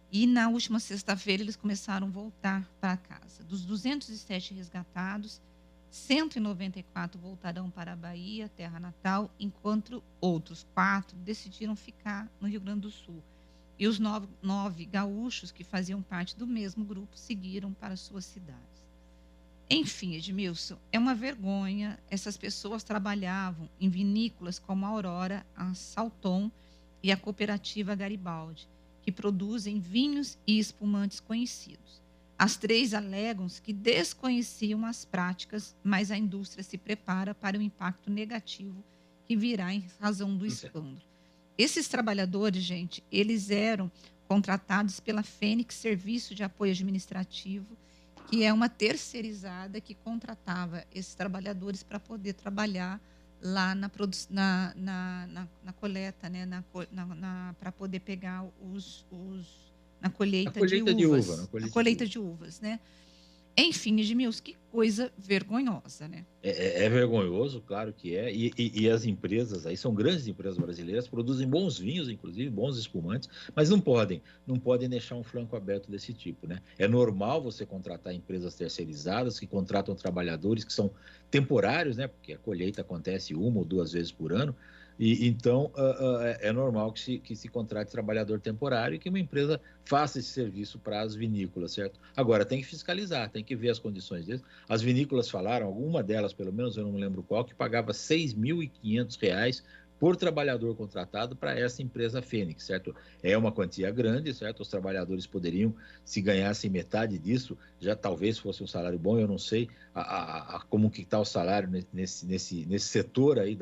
e na última sexta-feira eles começaram a voltar para casa. Dos 207 resgatados, 194 voltarão para a Bahia, terra natal, enquanto outros 4 decidiram ficar no Rio Grande do Sul. E os 9 gaúchos que faziam parte do mesmo grupo seguiram para suas cidades. Enfim, Edmilson, é uma vergonha. Essas pessoas trabalhavam em vinícolas como a Aurora, a Salton e a Cooperativa Garibaldi, que produzem vinhos e espumantes conhecidos. As 3 alegam que desconheciam as práticas, mas a indústria se prepara para o impacto negativo que virá em razão do escândalo. Esses trabalhadores, gente, eles eram contratados pela Fênix Serviço de Apoio Administrativo, que é uma terceirizada que contratava esses trabalhadores para poder trabalhar lá na coleta, né? Para poder pegar na colheita de uvas. Na colheita de uvas, né? Enfim, Edmilson, que coisa vergonhosa, né?
É vergonhoso, claro que é. E as empresas aí são grandes empresas brasileiras, produzem bons vinhos, inclusive, bons espumantes, mas não podem deixar um flanco aberto desse tipo, né? É normal você contratar empresas terceirizadas que contratam trabalhadores que são temporários, né? Porque a colheita acontece 1 ou 2 vezes por ano. E então é normal que se contrate trabalhador temporário e que uma empresa faça esse serviço para as vinícolas, certo? Agora, tem que fiscalizar, tem que ver as condições deles. As vinícolas falaram, alguma delas, pelo menos eu não lembro qual, que pagava R$ 6.500 por trabalhador contratado para essa empresa Fênix, certo? É uma quantia grande, certo? Os trabalhadores poderiam, se ganhassem metade disso, já talvez fosse um salário bom, eu não sei como que está o salário nesse setor aí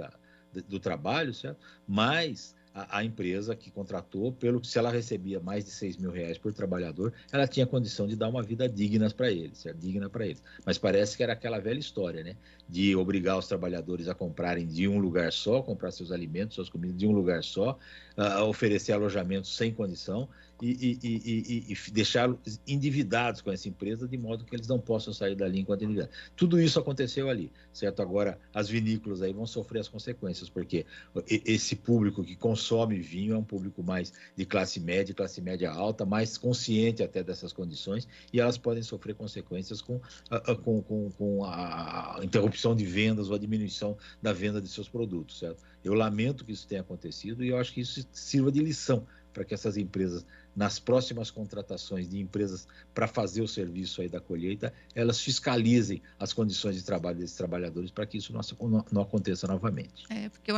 do trabalho, certo? Mas a empresa que contratou, se ela recebia mais de R$ 6.000 por trabalhador, ela tinha condição de dar uma vida digna para eles, certo? Digna para eles. Mas parece que era aquela velha história, né? De obrigar os trabalhadores a comprarem de um lugar só, comprar seus alimentos, suas comidas de um lugar só, oferecer alojamento sem condição e deixá-los endividados com essa empresa, de modo que eles não possam sair dali enquanto endividados. Tudo isso aconteceu ali, certo? Agora, as vinícolas aí vão sofrer as consequências, porque esse público que consome vinho é um público mais de classe média alta, mais consciente até dessas condições, e elas podem sofrer consequências com a interrupção de vendas ou a diminuição da venda de seus produtos, certo? Eu lamento que isso tenha acontecido e eu acho que isso sirva de lição para que essas empresas, nas próximas contratações de empresas para fazer o serviço aí da colheita, elas fiscalizem as condições de trabalho desses trabalhadores para que isso não aconteça novamente.
Porque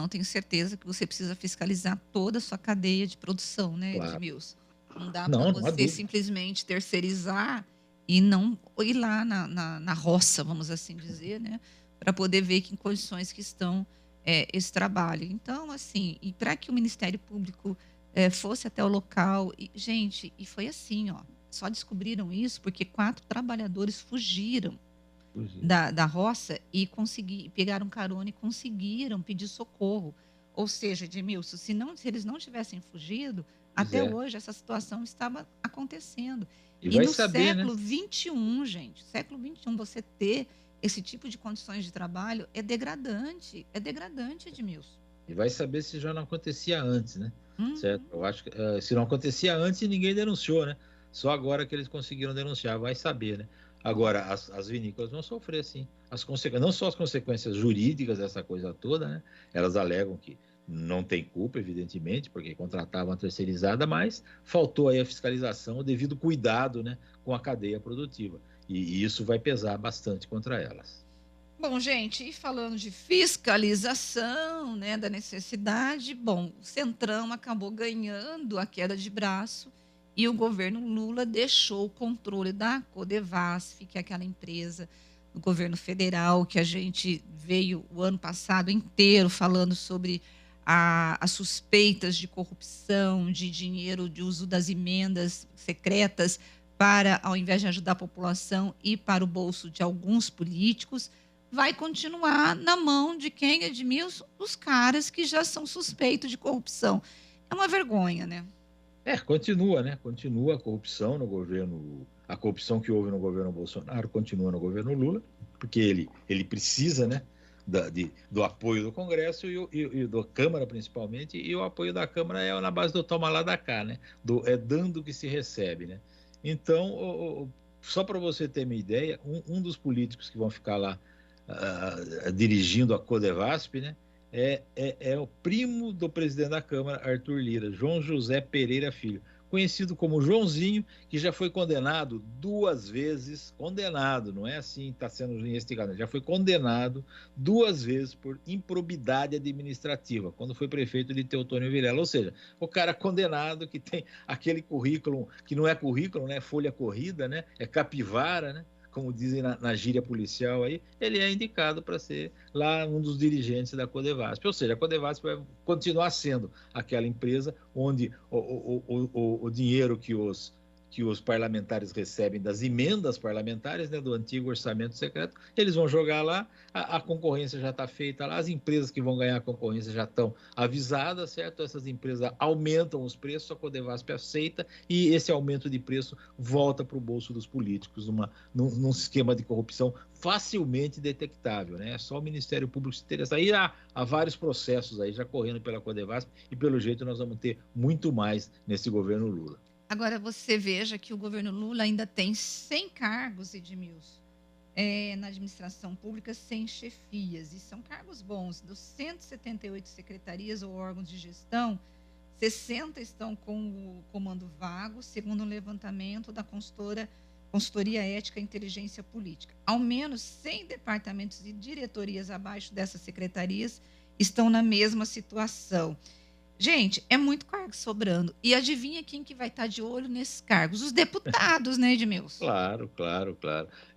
tenho certeza que você precisa fiscalizar toda a sua cadeia de produção, né,
Claro.
Edmilson? Não dá para você simplesmente terceirizar e não ir lá na roça, vamos assim dizer, né, para poder ver que em condições que estão esse trabalho. Então, assim, e para que o Ministério Público fosse até o local, e foi assim, ó, só descobriram isso porque 4 trabalhadores fugiram da roça e pegaram carona e conseguiram pedir socorro. Ou seja, Edmilson, se eles não tivessem fugido, até hoje essa situação estava acontecendo. E no século XXI, gente, século XXI, você ter esse tipo de condições de trabalho é degradante, Edmilson.
E vai saber se já não acontecia antes, né? Certo? Eu acho que se não acontecia antes, ninguém denunciou, né? Só agora que eles conseguiram denunciar, vai saber, né? Agora, as vinícolas vão sofrer, sim. Não só as consequências jurídicas dessa coisa toda, né? Elas alegam que não tem culpa, evidentemente, porque contratavam a terceirizada, mas faltou aí a fiscalização, o devido cuidado, né, com a cadeia produtiva. E isso vai pesar bastante contra elas.
Bom, gente, e falando de fiscalização, né, da necessidade, bom, o Centrão acabou ganhando a queda de braço e o governo Lula deixou o controle da Codevasf, que é aquela empresa do governo federal que a gente veio o ano passado inteiro falando sobre as suspeitas de corrupção, de dinheiro, de uso das emendas secretas para, ao invés de ajudar a população, ir para o bolso de alguns políticos, vai continuar na mão de quem, Edmilson? Os caras que já são suspeitos de corrupção. É uma vergonha, né?
Continua, né? Continua a corrupção no governo, a corrupção que houve no governo Bolsonaro continua no governo Lula, porque ele precisa, né, do apoio do Congresso e da Câmara, principalmente, e o apoio da Câmara é na base do toma lá da cá, né? É dando que se recebe, né? Então, só para você ter uma ideia, um dos políticos que vão ficar lá dirigindo a Codevasf, né, é o primo do presidente da Câmara, Arthur Lira, João José Pereira Filho, conhecido como Joãozinho, que já foi condenado 2 vezes, condenado, não é assim, está sendo investigado, já foi condenado 2 vezes por improbidade administrativa, quando foi prefeito de Teotônio Vilela, ou seja, o cara condenado que tem aquele currículo, que não é currículo, né, folha corrida, né, é capivara, né, como dizem na gíria policial aí, ele é indicado para ser lá um dos dirigentes da Codevasf. Ou seja, a Codevasf vai continuar sendo aquela empresa onde o dinheiro que os parlamentares recebem das emendas parlamentares, né, do antigo orçamento secreto, eles vão jogar lá, a concorrência já está feita lá, as empresas que vão ganhar a concorrência já estão avisadas, certo? Essas empresas aumentam os preços, a Codevasf aceita e esse aumento de preço volta para o bolso dos políticos, num esquema de corrupção facilmente detectável, né? É só o Ministério Público se interessar. Aí há vários processos aí já correndo pela Codevasf e pelo jeito nós vamos ter muito mais nesse governo Lula.
Agora, você veja que o governo Lula ainda tem 100 cargos, Edmilson, na administração pública, sem chefias. E são cargos bons. Dos 178 secretarias ou órgãos de gestão, 60 estão com o comando vago, segundo um levantamento da Consultoria Ética e Inteligência Política. Ao menos 100 departamentos e diretorias abaixo dessas secretarias estão na mesma situação. Gente, é muito cargo sobrando. E adivinha quem que vai estar de olho nesses cargos? Os deputados, né, Edmilson?
Claro.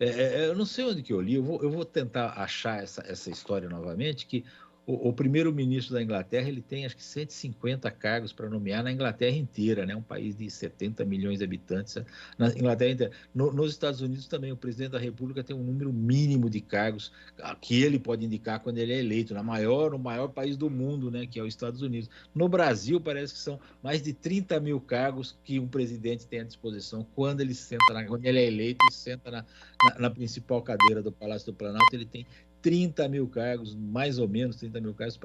Eu não sei onde que eu li, eu vou tentar achar essa história novamente, que o primeiro-ministro da Inglaterra, ele tem acho que 150 cargos para nomear na Inglaterra inteira, né? Um país de 70 milhões de habitantes, na Inglaterra inteira. Nos Estados Unidos também, o presidente da República tem um número mínimo de cargos que ele pode indicar quando ele é eleito, no maior país do mundo, né? Que é os Estados Unidos. No Brasil, parece que são mais de 30 mil cargos que um presidente tem à disposição quando ele é eleito e senta na principal cadeira do Palácio do Planalto, ele tem 30 mil cargos, mais ou menos 30 mil cargos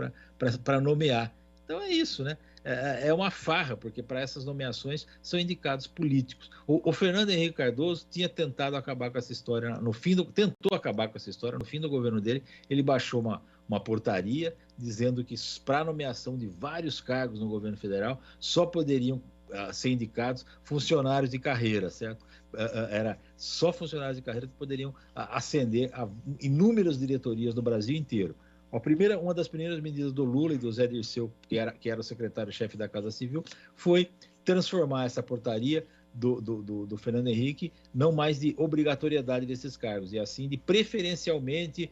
para nomear. Então é isso, né? É uma farra, porque para essas nomeações são indicados políticos. O Fernando Henrique Cardoso tinha tentado acabar com essa história, tentou acabar com essa história, no fim do governo dele, ele baixou uma portaria dizendo que para a nomeação de vários cargos no governo federal só poderiam ser indicados funcionários de carreira, certo? Era só funcionários de carreira que poderiam ascender a inúmeras diretorias do Brasil inteiro. Uma das primeiras medidas do Lula e do Zé Dirceu, que era o secretário-chefe da Casa Civil, foi transformar essa portaria do Fernando Henrique não mais de obrigatoriedade desses cargos, e assim de preferencialmente,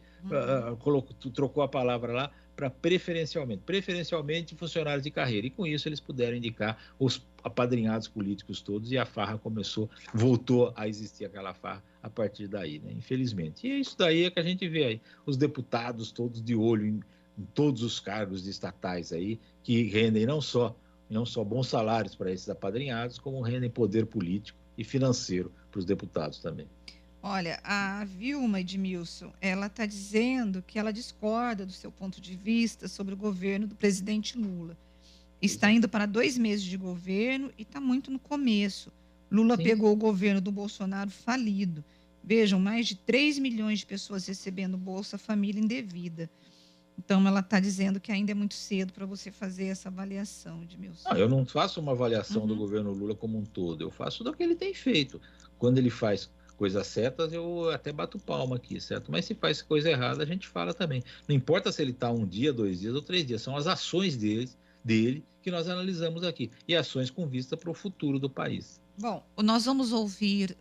trocou a palavra lá para preferencialmente funcionários de carreira, e com isso eles puderam indicar os apadrinhados políticos todos, e a farra voltou a existir aquela farra a partir daí, né? Infelizmente. E isso daí é que a gente vê aí, os deputados todos de olho em todos os cargos estatais aí, que rendem não só bons salários para esses apadrinhados, como rendem poder político e financeiro para os deputados também.
Olha, a Vilma Edmilson, ela está dizendo que ela discorda do seu ponto de vista sobre o governo do presidente Lula. Está indo para 2 meses de governo e está muito no começo. Lula pegou o governo do Bolsonaro falido. Vejam, mais de 3 milhões de pessoas recebendo Bolsa Família indevida. Então, ela está dizendo que ainda é muito cedo para você fazer essa avaliação, Edmilson.
Eu não faço uma avaliação do governo Lula como um todo, eu faço do que ele tem feito. Quando ele faz coisas certas, eu até bato palma aqui, certo? Mas se faz coisa errada, a gente fala também. Não importa se ele está 1 dia, 2 dias ou 3 dias, são as ações dele que nós analisamos aqui. E ações com vista para o futuro do país.
Bom, nós vamos ouvir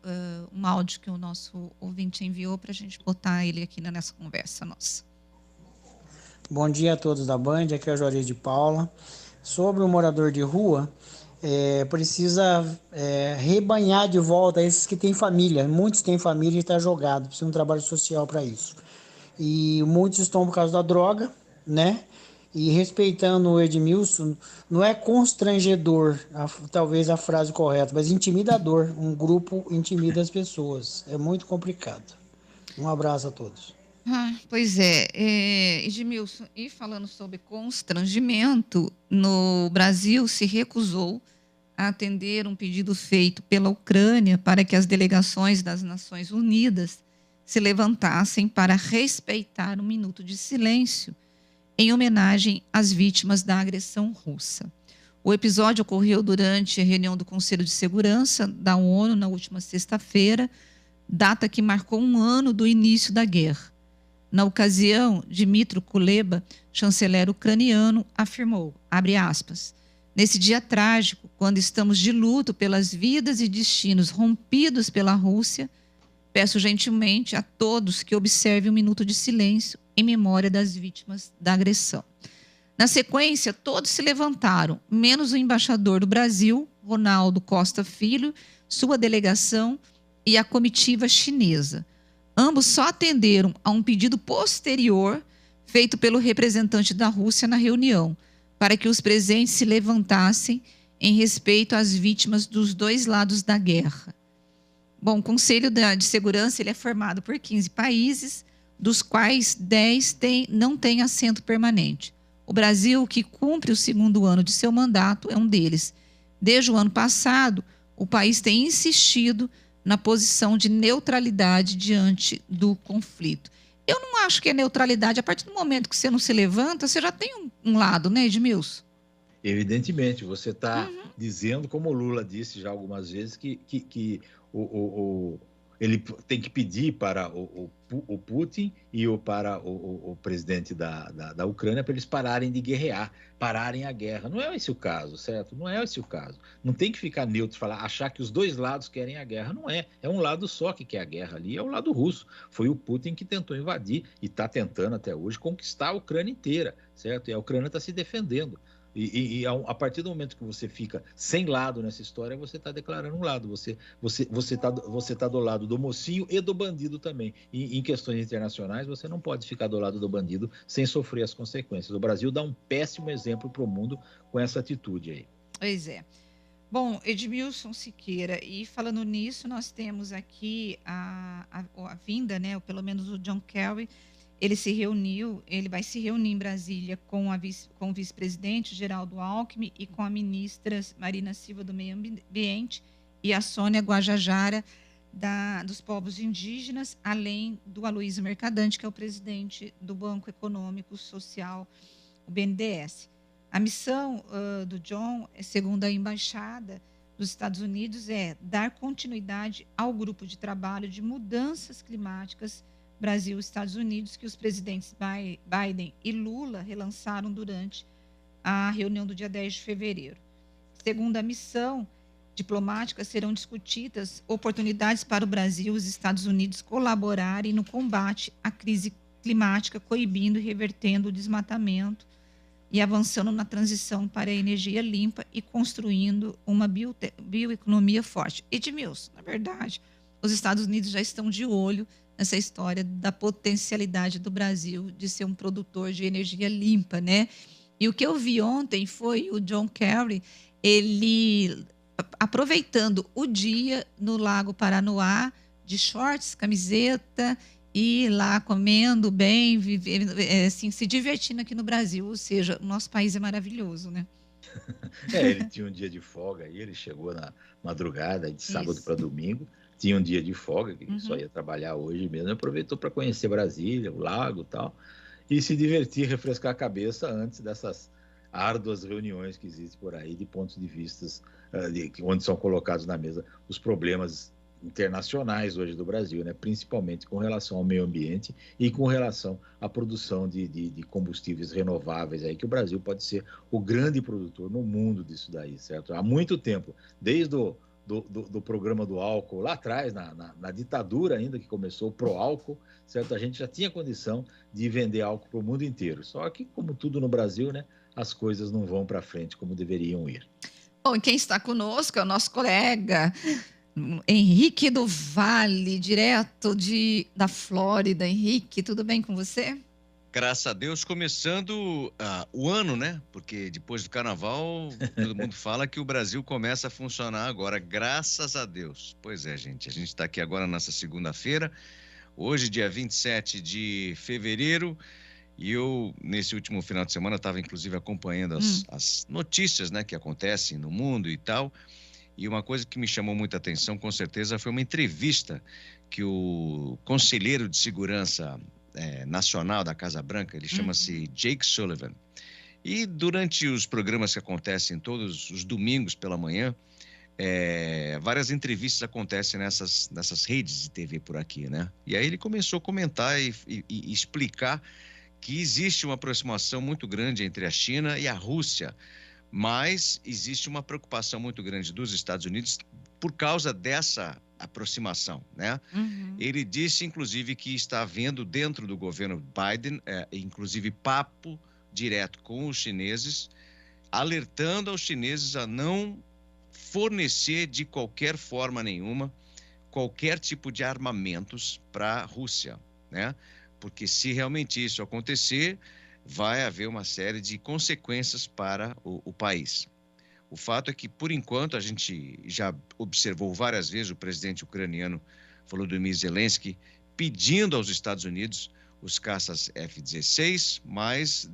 um áudio que o nosso ouvinte enviou para a gente botar ele aqui nessa conversa nossa.
Bom dia a todos da Band, aqui é o Juarez de Paula. Sobre o morador de rua, precisa rebanhar de volta esses que têm família. Muitos têm família e está jogado, precisa de um trabalho social para isso. E muitos estão por causa da droga, né? E respeitando o Edmilson, não é constrangedor, talvez a frase correta, mas intimidador. Um grupo intimida as pessoas. É muito complicado. Um abraço a todos.
Pois é, Edmilson, e falando sobre constrangimento, no Brasil se recusou a atender um pedido feito pela Ucrânia para que as delegações das Nações Unidas se levantassem para respeitar um minuto de silêncio em homenagem às vítimas da agressão russa. O episódio ocorreu durante a reunião do Conselho de Segurança da ONU na última sexta-feira, data que marcou 1 ano do início da guerra. Na ocasião, Dmytro Kuleba, chanceler ucraniano, afirmou, abre aspas, nesse dia trágico, quando estamos de luto pelas vidas e destinos rompidos pela Rússia, peço gentilmente a todos que observem um minuto de silêncio em memória das vítimas da agressão. Na sequência, todos se levantaram, menos o embaixador do Brasil, Ronaldo Costa Filho, sua delegação e a comitiva chinesa. Ambos só atenderam a um pedido posterior feito pelo representante da Rússia na reunião, para que os presentes se levantassem em respeito às vítimas dos 2 lados da guerra. Bom, o Conselho de Segurança ele é formado por 15 países, dos quais 10 não têm assento permanente. O Brasil, que cumpre o 2º ano de seu mandato, é um deles. Desde o ano passado, o país tem insistido na posição de neutralidade diante do conflito. Eu não acho que é neutralidade. A partir do momento que você não se levanta, você já tem um lado, né, Edmilson?
Evidentemente, você está dizendo, como o Lula disse já algumas vezes, que ele tem que pedir para o Putin e para o presidente da Ucrânia para eles pararem de guerrear, pararem a guerra. Não é esse o caso, certo? Não é esse o caso. Não tem que ficar neutro, achar que os 2 lados querem a guerra. Não é. É um lado só que quer a guerra ali, é o lado russo. Foi o Putin que tentou invadir e está tentando até hoje conquistar a Ucrânia inteira, certo? E a Ucrânia está se defendendo. E a partir do momento que você fica sem lado nessa história, você está declarando um lado. Você tá do lado do mocinho e do bandido também. E em questões internacionais, você não pode ficar do lado do bandido sem sofrer as consequências. O Brasil dá um péssimo exemplo para o mundo com essa atitude aí.
Pois é. Bom, Edmilson Siqueira, e falando nisso, nós temos aqui a vinda, né, ou pelo menos o John Kerry. Ele vai se reunir em Brasília com o vice-presidente Geraldo Alckmin e com a ministra Marina Silva do Meio Ambiente e a Sônia Guajajara dos povos indígenas, além do Aloysio Mercadante, que é o presidente do Banco Econômico Social, o BNDES. A missão do John, segundo a Embaixada dos Estados Unidos, é dar continuidade ao grupo de trabalho de mudanças climáticas Brasil e Estados Unidos, que os presidentes Biden e Lula relançaram durante a reunião do dia 10 de fevereiro. Segundo a missão diplomática, serão discutidas oportunidades para o Brasil e os Estados Unidos colaborarem no combate à crise climática, coibindo e revertendo o desmatamento e avançando na transição para a energia limpa e construindo uma bioeconomia forte. Edmilson, na verdade, os Estados Unidos já estão de olho nessa história da potencialidade do Brasil de ser um produtor de energia limpa, né? E o que eu vi ontem foi o John Kerry, ele aproveitando o dia no Lago Paranoá, de shorts, camiseta, e lá comendo bem, vivendo, assim, se divertindo aqui no Brasil. Ou seja, o nosso país é maravilhoso, né?
Ele tinha um dia de folga aí, ele chegou na madrugada de sábado para domingo, tinha um dia de folga, que só ia trabalhar hoje mesmo, aproveitou para conhecer Brasília, o lago e tal, e se divertir, refrescar a cabeça antes dessas árduas reuniões que existem por aí, de pontos de vista onde são colocados na mesa os problemas internacionais hoje do Brasil, né? Principalmente com relação ao meio ambiente e com relação à produção de combustíveis renováveis, aí, que o Brasil pode ser o grande produtor no mundo disso daí, certo? Há muito tempo, desde do programa do álcool lá atrás, na ditadura ainda, que começou o pró-álcool, certo? A gente já tinha condição de vender álcool para o mundo inteiro. Só que, como tudo no Brasil, né, as coisas não vão para frente como deveriam ir.
Bom, e quem está conosco é o nosso colega Henrique do Vale, direto da Flórida. Henrique, tudo bem com você?
Graças a Deus, começando o ano, né? Porque depois do carnaval, todo mundo fala que o Brasil começa a funcionar agora, graças a Deus. Pois é, gente, a gente está aqui agora nessa segunda-feira, hoje, dia 27 de fevereiro, e eu, nesse último final de semana, estava inclusive acompanhando as notícias, né, que acontecem no mundo e tal, e uma coisa que me chamou muita atenção, com certeza, foi uma entrevista que o conselheiro de segurança nacional da Casa Branca, ele chama-se Jake Sullivan. E durante os programas que acontecem todos os domingos pela manhã, várias entrevistas acontecem nessas redes de TV por aqui, né? E aí ele começou a comentar e explicar que existe uma aproximação muito grande entre a China e a Rússia, mas existe uma preocupação muito grande dos Estados Unidos por causa dessa aproximação, né? Ele disse, inclusive, que está havendo dentro do governo Biden, inclusive papo direto com os chineses, alertando aos chineses a não fornecer de qualquer forma nenhuma qualquer tipo de armamentos para a Rússia, né? Porque se realmente isso acontecer, vai haver uma série de consequências para o país. O fato é que, por enquanto, a gente já observou várias vezes o presidente ucraniano Volodymyr Zelensky pedindo aos Estados Unidos os caças F-16, mas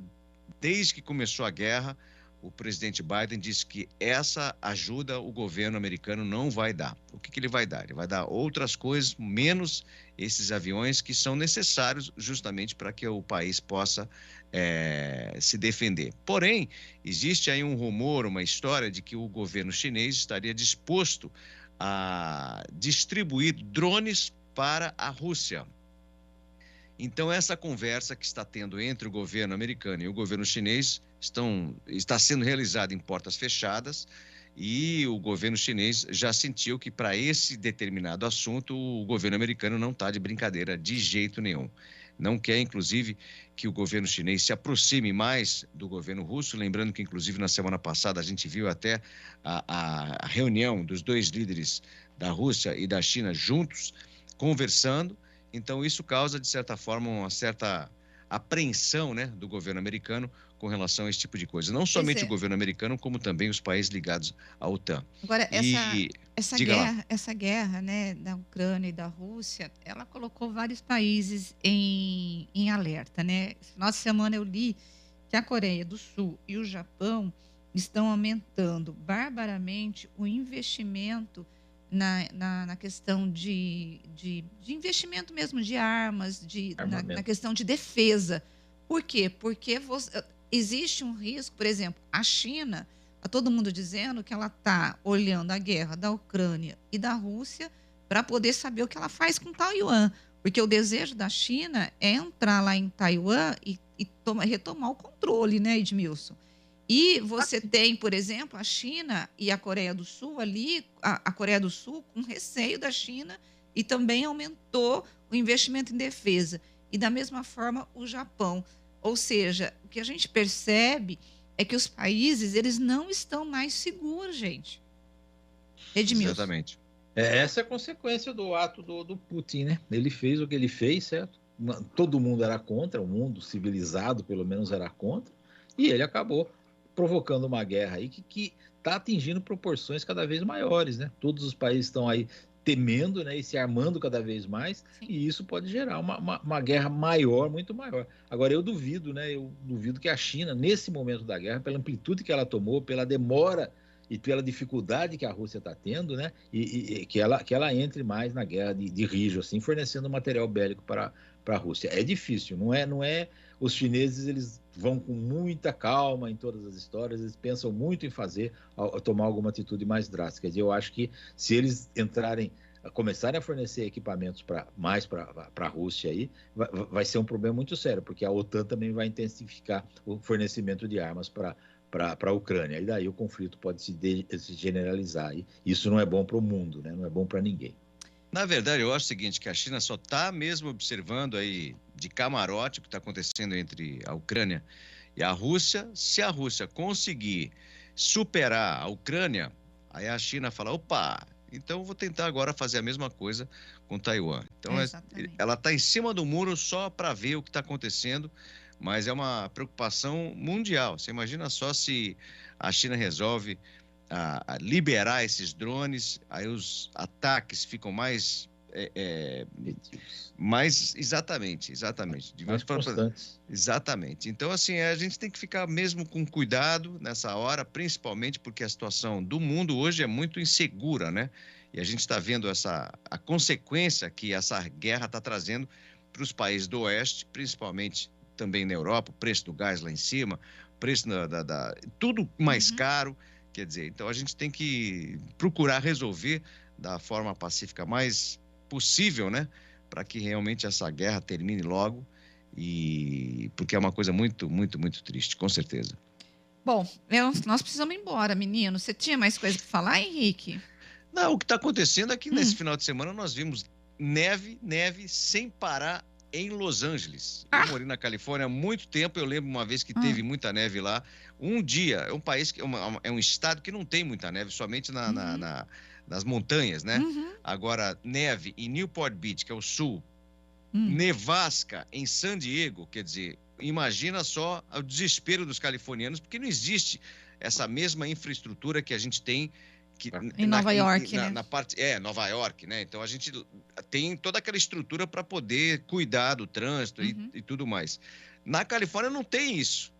desde que começou a guerra, o presidente Biden disse que essa ajuda o governo americano não vai dar. O que ele vai dar? Ele vai dar outras coisas, menos esses aviões que são necessários justamente para que o país possa se defender. Porém, existe aí um rumor, uma história de que o governo chinês estaria disposto a distribuir drones para a Rússia. Então, essa conversa que está tendo entre o governo americano e o governo chinês está sendo realizada em portas fechadas, e o governo chinês já sentiu que para esse determinado assunto o governo americano não está de brincadeira de jeito nenhum. Não quer, inclusive, que o governo chinês se aproxime mais do governo russo, lembrando que, inclusive, na semana passada a gente viu até a reunião dos dois líderes da Rússia e da China juntos, conversando. Então, isso causa, de certa forma, uma certa apreensão, né, do governo americano com relação a esse tipo de coisa. Não somente o governo americano, como também os países ligados à OTAN.
Agora, essa guerra, né, da Ucrânia e da Rússia, ela colocou vários países em alerta, né? Esse final de semana eu li que a Coreia do Sul e o Japão estão aumentando barbaramente o investimento na questão de investimento mesmo de armas, na questão de defesa. Por quê? Porque existe um risco, por exemplo, a China, está todo mundo dizendo que ela está olhando a guerra da Ucrânia e da Rússia para poder saber o que ela faz com Taiwan, porque o desejo da China é entrar lá em Taiwan e retomar o controle, né, Edmilson? E você tem, por exemplo, a China e a Coreia do Sul ali, a Coreia do Sul com receio da China e também aumentou o investimento em defesa. E da mesma forma o Japão. Ou seja, o que a gente percebe é que os países, eles não estão mais seguros, gente. Edmilson.
Exatamente.
Essa é a consequência do ato do Putin, né? Ele fez o que ele fez, certo? Todo mundo era contra, o mundo civilizado, pelo menos, era contra, e ele acabou provocando uma guerra aí que está atingindo proporções cada vez maiores, né? Todos os países estão aí temendo, né, e se armando cada vez mais. Sim. E isso pode gerar uma guerra maior, muito maior. Agora, eu duvido que a China, nesse momento da guerra, pela amplitude que ela tomou, pela demora e pela dificuldade que a Rússia está tendo, né, e que ela entre mais na guerra de rijo, assim, fornecendo material bélico para a Rússia. É difícil, não é. Os chineses, eles vão com muita calma em todas as histórias, eles pensam muito em tomar alguma atitude mais drástica. E eu acho que se eles entrarem começarem a fornecer equipamentos mais para a Rússia aí, vai ser um problema muito sério, porque a OTAN também vai intensificar o fornecimento de armas para a Ucrânia. E daí o conflito pode se generalizar. E isso não é bom para o mundo, né? Não é bom para ninguém.
Na verdade, eu acho o seguinte, que a China só está mesmo observando aí de camarote o que está acontecendo entre a Ucrânia e a Rússia. Se a Rússia conseguir superar a Ucrânia, aí a China fala, opa, então eu vou tentar agora fazer a mesma coisa com Taiwan. Então ela está em cima do muro só para ver o que está acontecendo, mas é uma preocupação mundial. Você imagina só se a China resolve liberar esses drones, aí os ataques ficam mais exatamente.
Mais constantes.
Exatamente. Então, assim, a gente tem que ficar mesmo com cuidado nessa hora, principalmente porque a situação do mundo hoje é muito insegura, né? E a gente está vendo a consequência que essa guerra está trazendo para os países do Oeste, principalmente também na Europa, o preço do gás lá em cima, o preço tudo mais caro. Quer dizer, então a gente tem que procurar resolver da forma pacífica mais possível, né? Para que realmente essa guerra termine logo, porque é uma coisa muito, muito, muito triste, com certeza.
Bom, nós precisamos ir embora, menino. Você tinha mais coisa para falar, Henrique?
Não, o que está acontecendo é que nesse final de semana nós vimos neve sem parar em Los Angeles. Eu morei na Califórnia há muito tempo, eu lembro uma vez que teve muita neve lá. Um dia, é um país, é um estado que não tem muita neve, somente nas montanhas, né? Agora, neve em Newport Beach, que é o sul, nevasca em San Diego, quer dizer, imagina só o desespero dos californianos, porque não existe essa mesma infraestrutura que a gente tem
em Nova York, né?
Na parte, Nova York, né? Então a gente tem toda aquela estrutura para poder cuidar do trânsito e tudo mais. Na Califórnia não tem isso.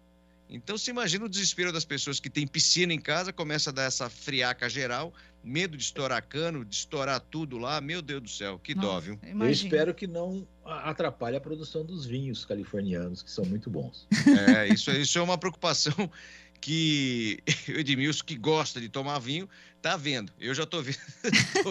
Então você imagina o desespero das pessoas que têm piscina em casa, começa a dar essa friaca geral, medo de estourar cano, de estourar tudo lá. Meu Deus do céu, que dó, viu?
Eu espero que não atrapalhe a produção dos vinhos californianos, que são muito bons.
Isso é uma preocupação que o Edmilson, que gosta de tomar vinho, tá vendo. Eu já tô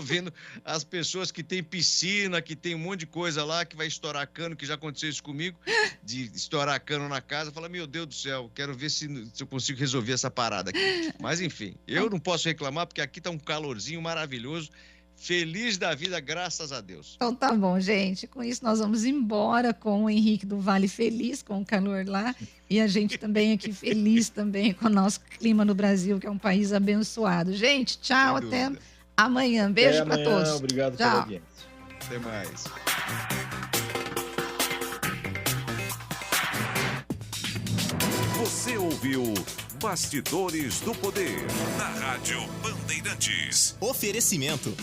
vendo as pessoas que têm piscina, que tem um monte de coisa lá, que vai estourar cano, que já aconteceu isso comigo, de estourar cano na casa. Fala, meu Deus do céu, quero ver se eu consigo resolver essa parada aqui. Mas enfim, eu não posso reclamar, porque aqui tá um calorzinho maravilhoso. Feliz da vida, graças a Deus.
Então tá bom, gente. Com isso nós vamos embora com o Henrique do Vale feliz com o calor lá e a gente também aqui feliz também com o nosso clima no Brasil, que é um país abençoado. Gente, tchau, até amanhã. Beijo para todos.
Obrigado pela audiência.
Até mais.
Você ouviu Bastidores do Poder, na Rádio Bandeirantes.
Oferecimento